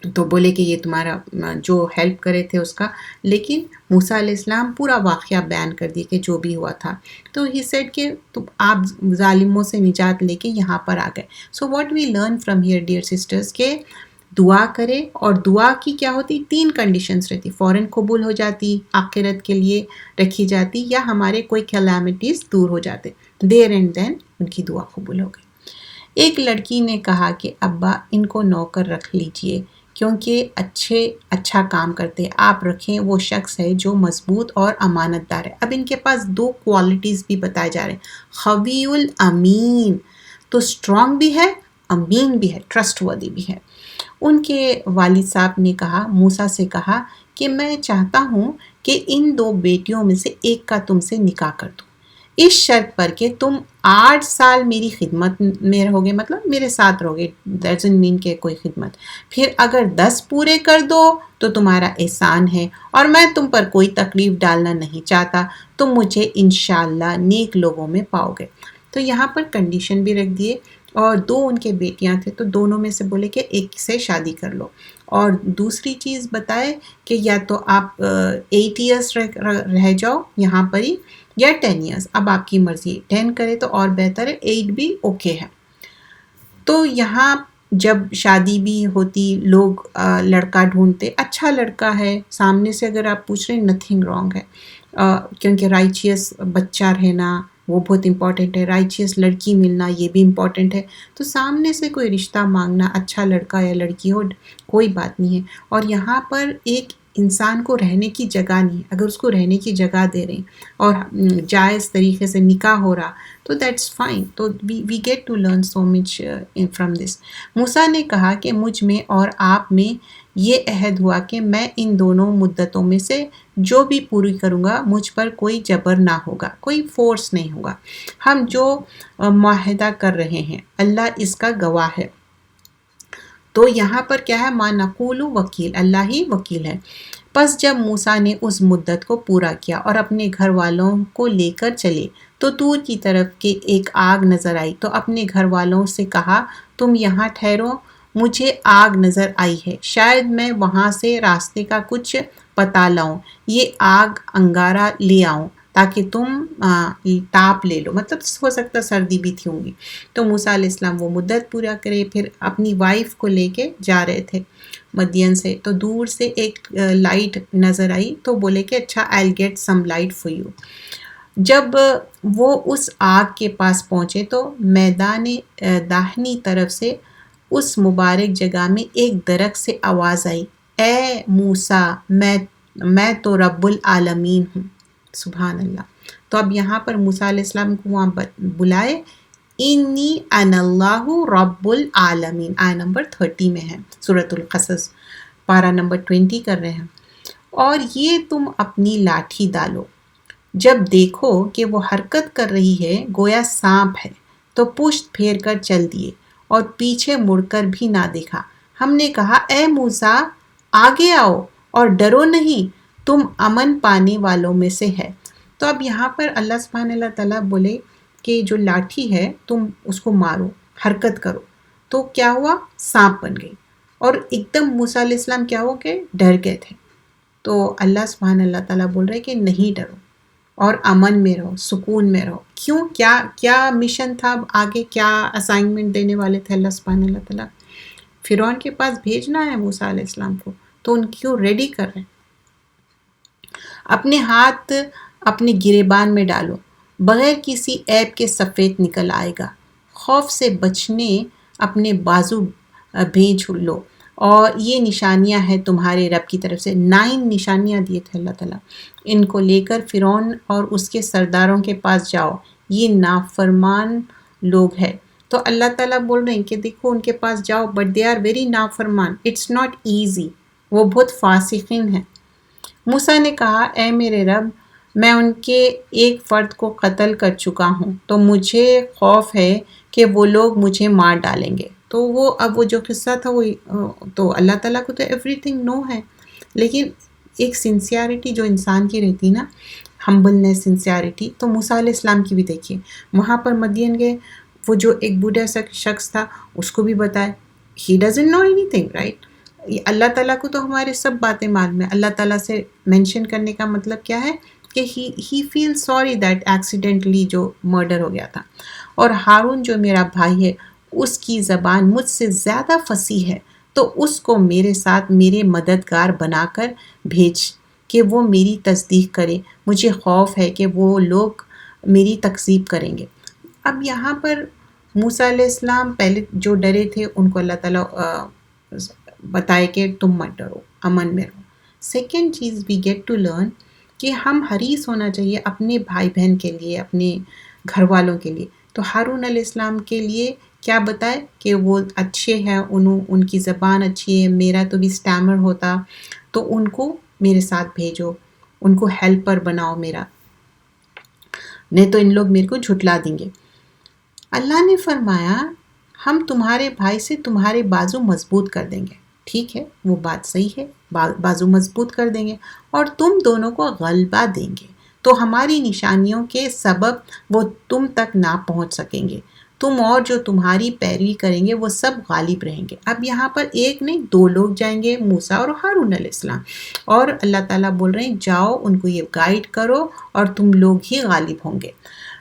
تو بولے کہ یہ تمہارا جو ہیلپ کرے تھے اس کا، لیکن موسیٰ علیہ السلام پورا واقعہ بیان کر دیے کہ جو بھی ہوا تھا. تو ہی سیڈ کہ آپ ظالموں سے نجات لے کے یہاں پر آ گئے. So what we learn from here dear sisters کہ دعا کرے، اور دعا کی کیا ہوتی، 3 کنڈیشنز رہتی، فوراً قبول ہو جاتی، آخرت کے لیے رکھی جاتی، یا ہمارے کوئی کیلامٹیز دور ہو جاتے، دیر اینڈ دین ان کی دعا قبول ہو گئی. ایک لڑکی نے کہا کہ ابا ان کو نوکر رکھ لیجئے کیونکہ اچھا کام کرتے، آپ رکھیں، وہ شخص ہے جو مضبوط اور امانت دار ہے. اب ان کے پاس 2 کوالٹیز بھی بتائے جا رہے ہیں، خوی الامین، تو اسٹرانگ بھی ہے، امین بھی ہے، ٹرسٹ وردی بھی ہے. ان کے والد صاحب نے کہا، موسیٰ سے کہا کہ میں چاہتا ہوں کہ ان 2 بیٹیوں میں سے ایک کا تم سے نکاح کر دوں، اس شرط پر کہ تم 8 سال میری خدمت میں رہو گے، مطلب میرے ساتھ رہو گے، doesn't mean کہ کوئی خدمت، پھر اگر 10 پورے کر دو تو تمہارا احسان ہے، اور میں تم پر کوئی تکلیف ڈالنا نہیں چاہتا، تم مجھے انشاءاللہ نیک لوگوں میں پاؤ گے. تو یہاں پر کنڈیشن بھی رکھ دیے، اور 2 ان کے بیٹیاں تھے تو دونوں میں سے بولے کہ ایک سے شادی کر لو، اور دوسری چیز بتائے کہ یا تو آپ 8 ایئرس رہ جاؤ یہاں پر ہی، یا 10 ایئرس، اب آپ کی مرضی، 10 کرے تو اور بہتر ہے، 8 بھی اوکے ہے. تو یہاں جب شادی بھی ہوتی، لوگ لڑکا ڈھونڈتے، اچھا لڑکا ہے سامنے سے، اگر آپ پوچھ رہے ہیں نتھنگ رانگ ہے، کیونکہ رائچیس بچہ رہنا وہ بہت امپورٹنٹ ہے، رائچیس لڑکی ملنا یہ بھی امپورٹنٹ ہے. تو سامنے سے کوئی رشتہ مانگنا، اچھا لڑکا یا لڑکی ہو، کوئی بات نہیں ہے. اور یہاں پر ایک انسان کو رہنے کی جگہ نہیں ہے، اگر اس کو رہنے کی جگہ دے رہے ہیں اور جائز طریقے سے نکاح ہو رہا تو دیٹس فائن. تو we get to learn so much from this. Musa نے کہا کہ مجھ میں اور آپ میں یہ عہد ہوا کہ میں ان دونوں مدتوں میں سے جو بھی پوری کروں گا، مجھ پر کوئی جبر نہ ہوگا، کوئی فورس نہیں ہوگا. ہم جو معاہدہ کر رہے ہیں اللہ اس کا گواہ ہے. تو یہاں پر کیا ہے، ما نقول وکیل، اللہ ہی وکیل ہے. پس جب موسیٰ نے اس مدت کو پورا کیا اور اپنے گھر والوں کو لے کر چلے تو طور کی طرف کے ایک آگ نظر آئی، تو اپنے گھر والوں سے کہا تم یہاں ٹھہرو، مجھے آگ نظر آئی ہے، شاید میں وہاں سے راستے کا کچھ پتہ لاؤں، یہ آگ انگارہ لے آؤں تاکہ تم تاپ لے لو، مطلب ہو سکتا سردی بھی تھی ہوں گی. تو موسیٰ علیہ السلام وہ مدت پورا کرے، پھر اپنی وائف کو لے کے جا رہے تھے مدین سے، تو دور سے ایک لائٹ نظر آئی، تو بولے کہ اچھا I'll get some light for you. جب وہ اس آگ کے پاس پہنچے تو میدان داہنی طرف سے اس مبارک جگہ میں ایک درخت سے آواز آئی، اے موسیٰ میں تو رب العالمین ہوں. سبحان اللہ. تو اب یہاں پر موسیٰ علیہ السلام کو وہاں بلائے، انی انا اللہ رب العالمین، آیہ نمبر 30 میں ہے، سورۃ القصص، پارہ نمبر 20 کر رہے ہیں. اور یہ تم اپنی لاٹھی ڈالو، جب دیکھو کہ وہ حرکت کر رہی ہے گویا سانپ ہے تو پشت پھیر کر چل دیے اور پیچھے مڑ کر بھی نہ دیکھا. ہم نے کہا اے موسیٰ آگے آؤ اور ڈرو نہیں، تم امن پانے والوں میں سے ہے. تو اب یہاں پر اللہ سبحانہ اللہ تعالیٰ بولے کہ جو لاٹھی ہے تم اس کو مارو، حرکت کرو. تو کیا ہوا، سانپ بن گئی، اور ایک دم موسیٰ علیہ السلام کیا ہو کہ ڈر گئے تھے. تو اللہ سبحانہ اللہ تعالیٰ بول رہے کہ نہیں ڈرو اور امن میں رہو، سکون میں رہو. کیوں، کیا مشن تھا آگے، کیا اسائنمنٹ دینے والے تھے اللہ سبحانہ اللہ تعالیٰ؟ فرعون کے پاس بھیجنا ہے موسیٰ علیہ السلام کو، تو ان کیوں ریڈی کر رہے ہیں. اپنے ہاتھ اپنے گریبان میں ڈالو، بغیر کسی عیب کے سفید نکل آئے گا. خوف سے بچنے اپنے بازو بھیج لو، اور یہ نشانیاں ہیں تمہارے رب کی طرف سے. 9 نشانیاں دیے تھے اللہ تعالیٰ. ان کو لے کر فرعون اور اس کے سرداروں کے پاس جاؤ، یہ نافرمان لوگ ہیں. تو اللہ تعالیٰ بول رہے ہیں کہ دیکھو ان کے پاس جاؤ، بٹ دے آر ویری نافرمان، اٹس ناٹ ایزی، وہ بہت فاسقین ہیں. موسیٰ نے کہا اے میرے رب، میں ان کے ایک فرد کو قتل کر چکا ہوں، تو مجھے خوف ہے کہ وہ لوگ مجھے مار ڈالیں گے. تو اب وہ جو قصہ تھا وہ تو اللہ تعالیٰ کو تو ایوری تھنگ نو ہے، لیکن ایک سنسیئرٹی جو انسان کی رہتی نا، ہمبلنس، سنسیئرٹی، تو موسیٰ علیہ السلام کی بھی دیکھیے. وہاں پر مدین گئے، وہ جو ایک بوڑھا سا شخص تھا اس کو بھی بتایا، he doesn't know anything right. اللہ تعالیٰ کو تو ہمارے سب باتیں معلوم ہیں. اللہ تعالیٰ سے مینشن کرنے کا مطلب کیا ہے کہ ہی فیل سوری دیٹ ایکسیڈنٹلی جو مرڈر ہو گیا تھا. اور ہارون جو میرا بھائی ہے اس کی زبان مجھ سے زیادہ فصیح ہے، تو اس کو میرے ساتھ میرے مددگار بنا کر بھیج کہ وہ میری تصدیق کرے. مجھے خوف ہے کہ وہ لوگ میری تکذیب کریں گے. اب یہاں پر موسیٰ علیہ السلام پہلے جو ڈرے تھے ان کو اللہ تعالیٰ بتائے کہ تم مت ڈرو، امن میں رہو. سیکنڈ چیز وی گیٹ ٹو لرن کہ ہم حریص ہونا چاہیے اپنے بھائی بہن کے لیے، اپنے گھر والوں کے لیے. تو ہارون علیہ السلام کے لیے کیا بتائے کہ وہ اچھے ہیں، ان کی زبان اچھی ہے. میرا تو بھی سٹیمر ہوتا تو ان کو میرے ساتھ بھیجو، ان کو ہیلپر بناؤ میرا، نہیں تو ان لوگ میرے کو جھٹلا دیں گے. اللہ نے فرمایا ہم تمہارے بھائی سے تمہارے بازو مضبوط کر دیں گے. ٹھیک ہے، وہ بات صحیح ہے، بازو مضبوط کر دیں گے اور تم دونوں کو غلبہ دیں گے، تو ہماری نشانیوں کے سبب وہ تم تک نہ پہنچ سکیں گے. تم اور جو تمہاری پیروی کریں گے وہ سب غالب رہیں گے. اب یہاں پر ایک نہیں دو لوگ جائیں گے، موسیٰ اور ہارون علیہ السلام، اور اللہ تعالیٰ بول رہے ہیں جاؤ ان کو یہ گائیڈ کرو اور تم لوگ ہی غالب ہوں گے.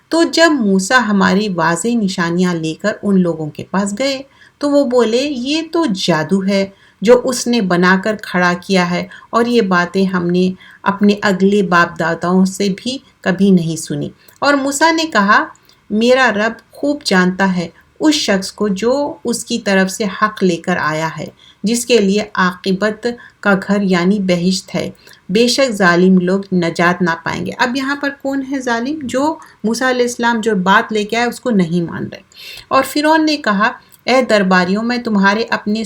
تو جب موسیٰ ہماری واضح نشانیاں لے کر ان لوگوں کے پاس گئے تو وہ بولے یہ تو جادو ہے جو اس نے بنا کر کھڑا کیا ہے، اور یہ باتیں ہم نے اپنے اگلے باپ داداؤں سے بھی کبھی نہیں سنی. اور موسیٰ نے کہا میرا رب خوب جانتا ہے اس شخص کو جو اس کی طرف سے حق لے کر آیا ہے، جس کے لیے عاقبت کا گھر یعنی بہشت ہے. بے شک ظالم لوگ نجات نہ پائیں گے. اب یہاں پر کون ہے ظالم؟ جو موسیٰ علیہ السلام جو بات لے کے آئے اس کو نہیں مان رہے. اور فرعون نے کہا اے درباریوں، میں تمہارے اپنے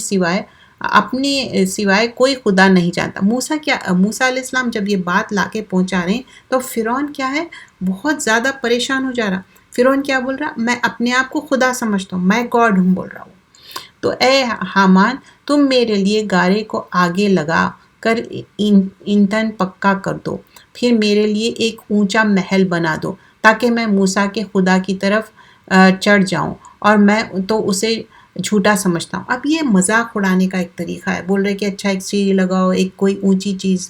سوائے کوئی خدا نہیں جانتا. موسیٰ علیہ السلام جب یہ بات لا کے پہنچا رہے ہیں تو فرعون کیا ہے، بہت زیادہ پریشان ہو جا رہا. فرعون کیا بول رہا؟ میں اپنے آپ کو خدا سمجھتا ہوں، میں گاڈ ہوں بول رہا ہوں. تو اے حامان تم میرے لیے گارے کو آگے لگا کر ایندھن پکا کر دو، پھر میرے لیے ایک اونچا محل بنا دو تاکہ میں موسیٰ کے خدا کی طرف چڑھ جاؤں، اور میں تو اسے جھوٹا سمجھتا ہوں. اب یہ مذاق اڑانے کا ایک طریقہ ہے. بول رہے کہ اچھا ایک سیڑھی لگاؤ، ایک کوئی اونچی چیز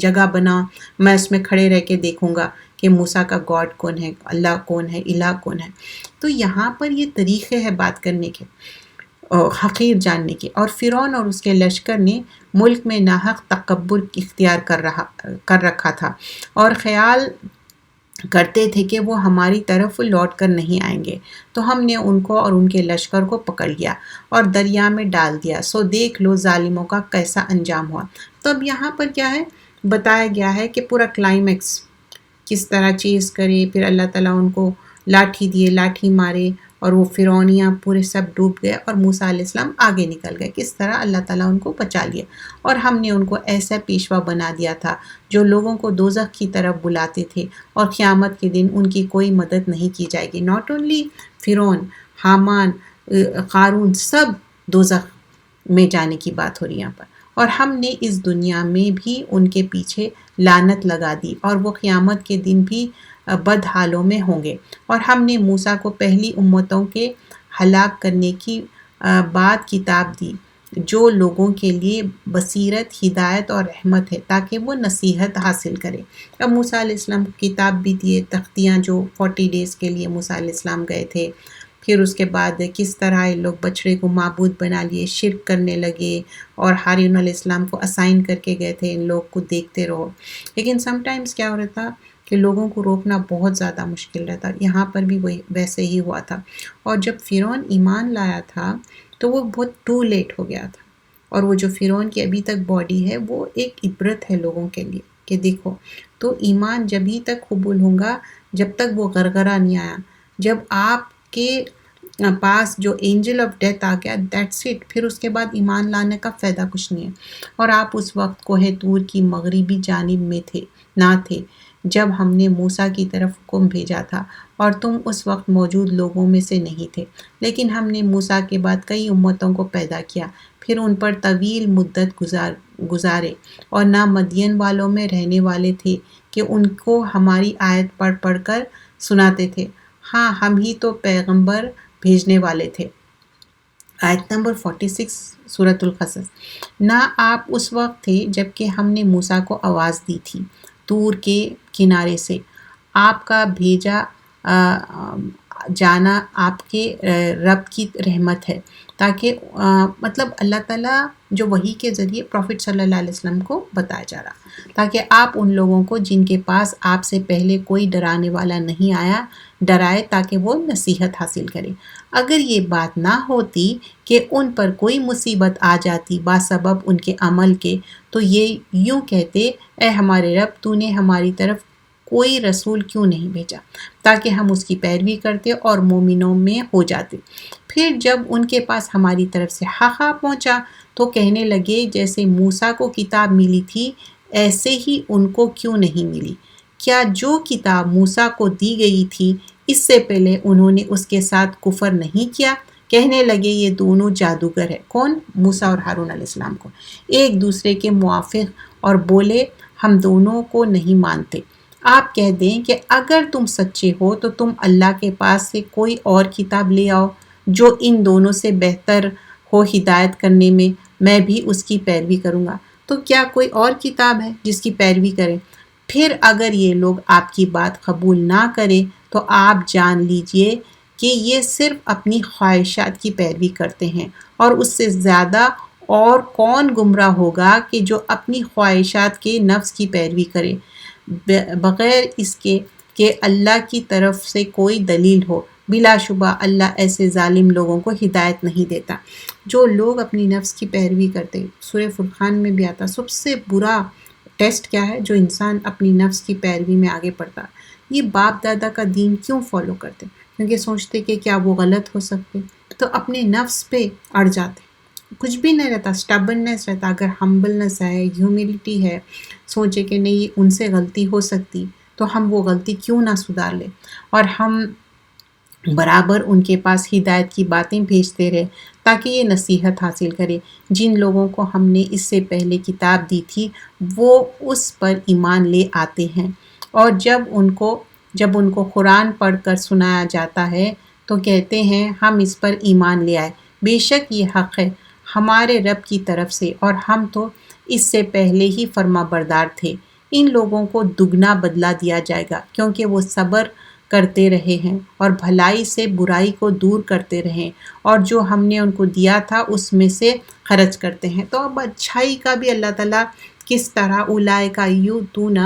جگہ بناؤ، میں اس میں کھڑے رہ کے دیکھوں گا کہ موسیٰ کا گاڈ کون ہے، اللہ کون ہے، الہ کون ہے. تو یہاں پر یہ طریقے ہے بات کرنے کے، حقیر جاننے کے. اور فرعون اور اس کے لشکر نے ملک میں ناحق تکبر اختیار کر رکھا تھا اور خیال کرتے تھے کہ وہ ہماری طرف لوٹ کر نہیں آئیں گے. تو ہم نے ان کو اور ان کے لشکر کو پکڑ لیا اور دریا میں ڈال دیا. سو دیکھ لو ظالموں کا کیسا انجام ہوا. تو اب یہاں پر کیا ہے بتایا گیا ہے کہ پورا کلائمیکس کس طرح چیز کرے، پھر اللہ تعالیٰ ان کو لاٹھی دیے، لاٹھی مارے اور وہ فرعونیاں پورے سب ڈوب گئے اور موسیٰ علیہ السلام آگے نکل گئے. کس طرح اللہ تعالیٰ ان کو بچا لیا. اور ہم نے ان کو ایسا پیشوا بنا دیا تھا جو لوگوں کو دوزخ کی طرف بلاتے تھے، اور قیامت کے دن ان کی کوئی مدد نہیں کی جائے گی. ناٹ اونلی فرعون، حامان، قارون، سب دوزخ میں جانے کی بات ہو رہی ہے یہاں پر. اور ہم نے اس دنیا میں بھی ان کے پیچھے لعنت لگا دی اور وہ قیامت کے دن بھی بد حالوں میں ہوں گے. اور ہم نے موسیٰ کو پہلی امتوں کے ہلاک کرنے کی بعد کتاب دی جو لوگوں کے لیے بصیرت، ہدایت اور رحمت ہے تاکہ وہ نصیحت حاصل کرے. اب موسیٰ علیہ السلام کتاب بھی دیے، تختیاں جو 40 ڈیز کے لیے موسیٰ علیہ السلام گئے تھے. پھر اس کے بعد کس طرح یہ لوگ بچڑے کو معبود بنا لیے، شرک کرنے لگے، اور ہارون علیہ السلام کو اسائن کر کے گئے تھے ان لوگ کو دیکھتے رہو. لیکن سم ٹائمز کیا ہو رہا تھا کہ لوگوں کو روکنا بہت زیادہ مشکل رہتا. یہاں پر بھی ویسے ہی ہوا تھا. اور جب فرعون ایمان لایا تھا تو وہ بہت ٹو لیٹ ہو گیا تھا. اور وہ جو فرعون کی ابھی تک باڈی ہے وہ ایک عبرت ہے لوگوں کے لیے کہ دیکھو. تو ایمان جبھی تک قبول ہوگا جب تک وہ غرغرہ نہیں آیا. جب آپ کے پاس جو اینجل آف ڈیتھ آ گیا دیٹس اٹ، پھر اس کے بعد ایمان لانے کا فائدہ کچھ نہیں ہے. اور آپ اس وقت کوہ طور کی مغربی جانب میں نہ تھے جب ہم نے موسیٰ کی طرف حکم بھیجا تھا، اور تم اس وقت موجود لوگوں میں سے نہیں تھے. لیکن ہم نے موسیٰ کے بعد کئی امتوں کو پیدا کیا، پھر ان پر طویل مدت گزارے، اور نہ مدین والوں میں رہنے والے تھے کہ ان کو ہماری آیت پڑھ پڑھ کر سناتے تھے. ہاں ہم ہی تو پیغمبر بھیجنے والے تھے. آیت نمبر 46 سورۃ القصص۔ نہ آپ اس وقت تھے جب کہ ہم نے موسیٰ کو آواز دی تھی طور کے کنارے سے، آپ کا بھیجا جانا آپ کے رب کی رحمت ہے، تاکہ مطلب اللہ تعالیٰ جو وحی کے ذریعے پروفٹ صلی اللہ علیہ وسلم کو بتایا جا رہا، تاکہ آپ ان لوگوں کو جن کے پاس آپ سے پہلے کوئی ڈرانے والا نہیں آیا ڈرائے، تاکہ وہ نصیحت حاصل کرے۔ اگر یہ بات نہ ہوتی کہ ان پر کوئی مصیبت آ جاتی باسبب ان کے عمل کے، تو یہ یوں کہتے، اے ہمارے رب، تو نے ہماری طرف کوئی رسول کیوں نہیں بھیجا تاکہ ہم اس کی پیروی کرتے اور مومنوں میں ہو جاتے۔ پھر جب ان کے پاس ہماری طرف سے حق آ پہنچا تو کہنے لگے جیسے موسیٰ کو کتاب ملی تھی ایسے ہی ان کو کیوں نہیں ملی؟ کیا جو کتاب موسیٰ کو دی گئی تھی اس سے پہلے انہوں نے اس کے ساتھ کفر نہیں کیا؟ کہنے لگے یہ دونوں جادوگر ہیں، کون؟ موسیٰ اور ہارون علیہ السلام کو، ایک دوسرے کے موافق، اور بولے ہم دونوں کو نہیں مانتے۔ آپ کہہ دیں کہ اگر تم سچے ہو تو تم اللہ کے پاس سے کوئی اور کتاب لے آؤ جو ان دونوں سے بہتر ہو ہدایت کرنے میں بھی اس کی پیروی کروں گا۔ تو کیا کوئی اور کتاب ہے جس کی پیروی کریں؟ پھر اگر یہ لوگ آپ کی بات قبول نہ کریں تو آپ جان لیجئے کہ یہ صرف اپنی خواہشات کی پیروی کرتے ہیں، اور اس سے زیادہ اور کون گمراہ ہوگا کہ جو اپنی خواہشات کے نفس کی پیروی کرے بغیر اس کے کہ اللہ کی طرف سے کوئی دلیل ہو۔ بلا شبہ اللہ ایسے ظالم لوگوں کو ہدایت نہیں دیتا۔ جو لوگ اپنی نفس کی پیروی کرتے، سورہ فرقان میں بھی آتا، سب سے برا ٹیسٹ کیا ہے؟ جو انسان اپنی نفس کی پیروی میں آگے بڑھتا۔ یہ باپ دادا کا دین کیوں فالو کرتے؟ کیونکہ سوچتے کہ کیا وہ غلط ہو سکتے، تو اپنے نفس پہ اڑ جاتے، کچھ بھی نہیں رہتا، سٹبرنس رہتا۔ اگر ہمبلنس ہے، ہیوملٹی ہے، سوچے کہ نہیں ان سے غلطی ہو سکتی تو ہم وہ غلطی کیوں نہ سدھار لیں، اور ہم برابر ان کے پاس ہدایت کی باتیں بھیجتے رہے تاکہ یہ نصیحت حاصل کرے۔ جن لوگوں کو ہم نے اس سے پہلے کتاب دی تھی وہ اس پر ایمان لے آتے ہیں، اور جب ان کو قرآن پڑھ کر سنایا جاتا ہے تو کہتے ہیں ہم اس پر ایمان لے آئے، بے شک یہ حق ہے ہمارے رب کی طرف سے، اور ہم تو اس سے پہلے ہی فرما بردار تھے۔ ان لوگوں کو دگنا بدلہ دیا جائے گا کیونکہ وہ صبر کرتے رہے ہیں اور بھلائی سے برائی کو دور کرتے رہیں، اور جو ہم نے ان کو دیا تھا اس میں سے خرچ کرتے ہیں۔ تو اب اچھائی کا بھی اللہ تعالیٰ کس طرح اولئک یؤتون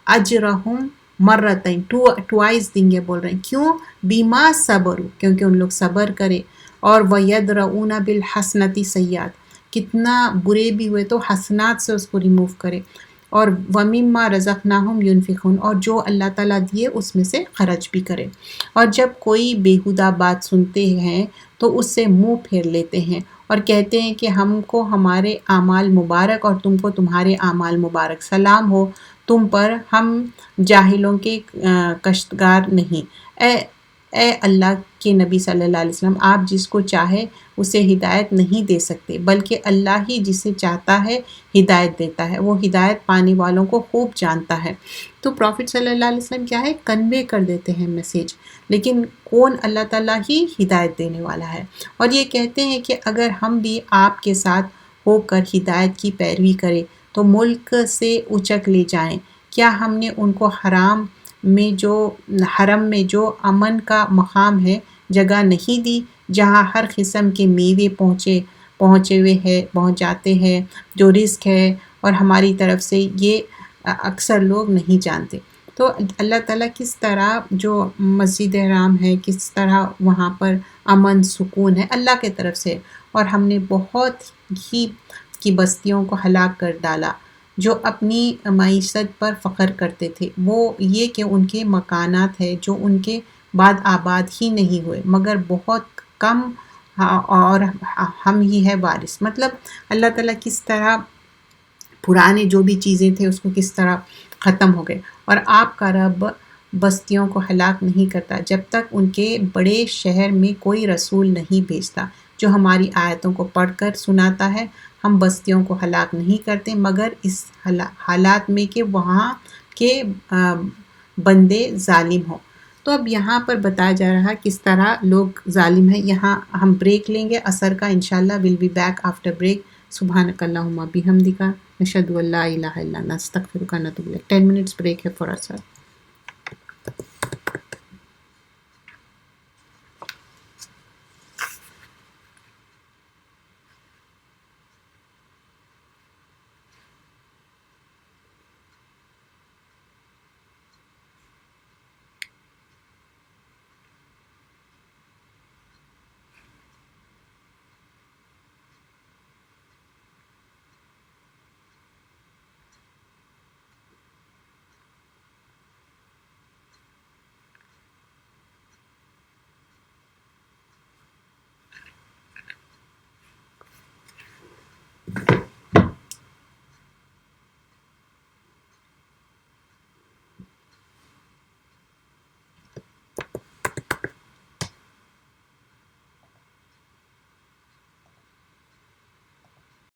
اجرہم مرتین، ٹوائس دیں گے، بول رہے ہیں کیوں؟ بیما صبروا، کیونکہ ان لوگ صبر کرے، اور وَيَدْرَؤُونَ بِالْحَسَنَةِ سیئات، کتنا برے بھی ہوئے تو حسنات سے اس کو ریموو کرے، اور وَمِمَّا رَزَقْنَاهُمْ يُنْفِقُونَ، اور جو اللہ تعالیٰ دیے اس میں سے خرچ بھی کرے۔ اور جب کوئی بیہودہ بات سنتے ہیں تو اس سے منہ پھیر لیتے ہیں اور کہتے ہیں کہ ہم کو ہمارے اعمال مبارک اور تم کو تمہارے اعمال مبارک، سلام ہو تم پر، ہم جاہلوں کے کشتگار نہیں۔ اے اللہ کے نبی صلی اللہ علیہ وسلم، آپ جس کو چاہے اسے ہدایت نہیں دے سکتے، بلکہ اللہ ہی جسے چاہتا ہے ہدایت دیتا ہے، وہ ہدایت پانے والوں کو خوب جانتا ہے۔ تو پروفٹ صلی اللہ علیہ وسلم کیا ہے؟ کنوے کر دیتے ہیں میسیج، لیکن کون؟ اللہ تعالیٰ ہی ہدایت دینے والا ہے۔ اور یہ کہتے ہیں کہ اگر ہم بھی آپ کے ساتھ ہو کر ہدایت کی پیروی کریں تو ملک سے اچک لے جائیں، کیا ہم نے ان کو حرم میں جو امن کا مقام ہے جگہ نہیں دی، جہاں ہر قسم کے میوے پہنچ جاتے ہیں، جو رزق ہے اور ہماری طرف سے، یہ اکثر لوگ نہیں جانتے۔ تو اللہ تعالیٰ کس طرح جو مسجد حرام ہے، کس طرح وہاں پر امن سکون ہے اللہ کے طرف سے، اور ہم نے بہت ہی کی بستیوں کو ہلاک کر ڈالا جو اپنی معیشت پر فخر کرتے تھے۔ وہ یہ کہ ان کے مکانات ہے جو ان کے بعد آباد ہی نہیں ہوئے مگر بہت کم، اور ہم ہی ہے وارث۔ مطلب اللہ تعالیٰ کس طرح پرانے جو بھی چیزیں تھے اس کو کس طرح ختم ہو گئے، اور آپ کا رب بستیوں کو ہلاک نہیں کرتا جب تک ان کے بڑے شہر میں کوئی رسول نہیں بھیجتا جو ہماری آیتوں کو پڑھ کر سناتا ہے۔ ہم بستیوں کو ہلاک نہیں کرتے مگر اس حالات میں کہ وہاں کے بندے ظالم ہوں۔ تو اب یہاں پر بتایا جا رہا کس طرح لوگ ظالم ہیں. یہاں ہم بریک لیں گے عصر کا انشاءاللہ. Will be back after break. سبحانک اللہم بحمدک نشہد ان لا الہ الا انت نستغفرک ونتوب الیک. 10 minutes بریک ہے فار عصر.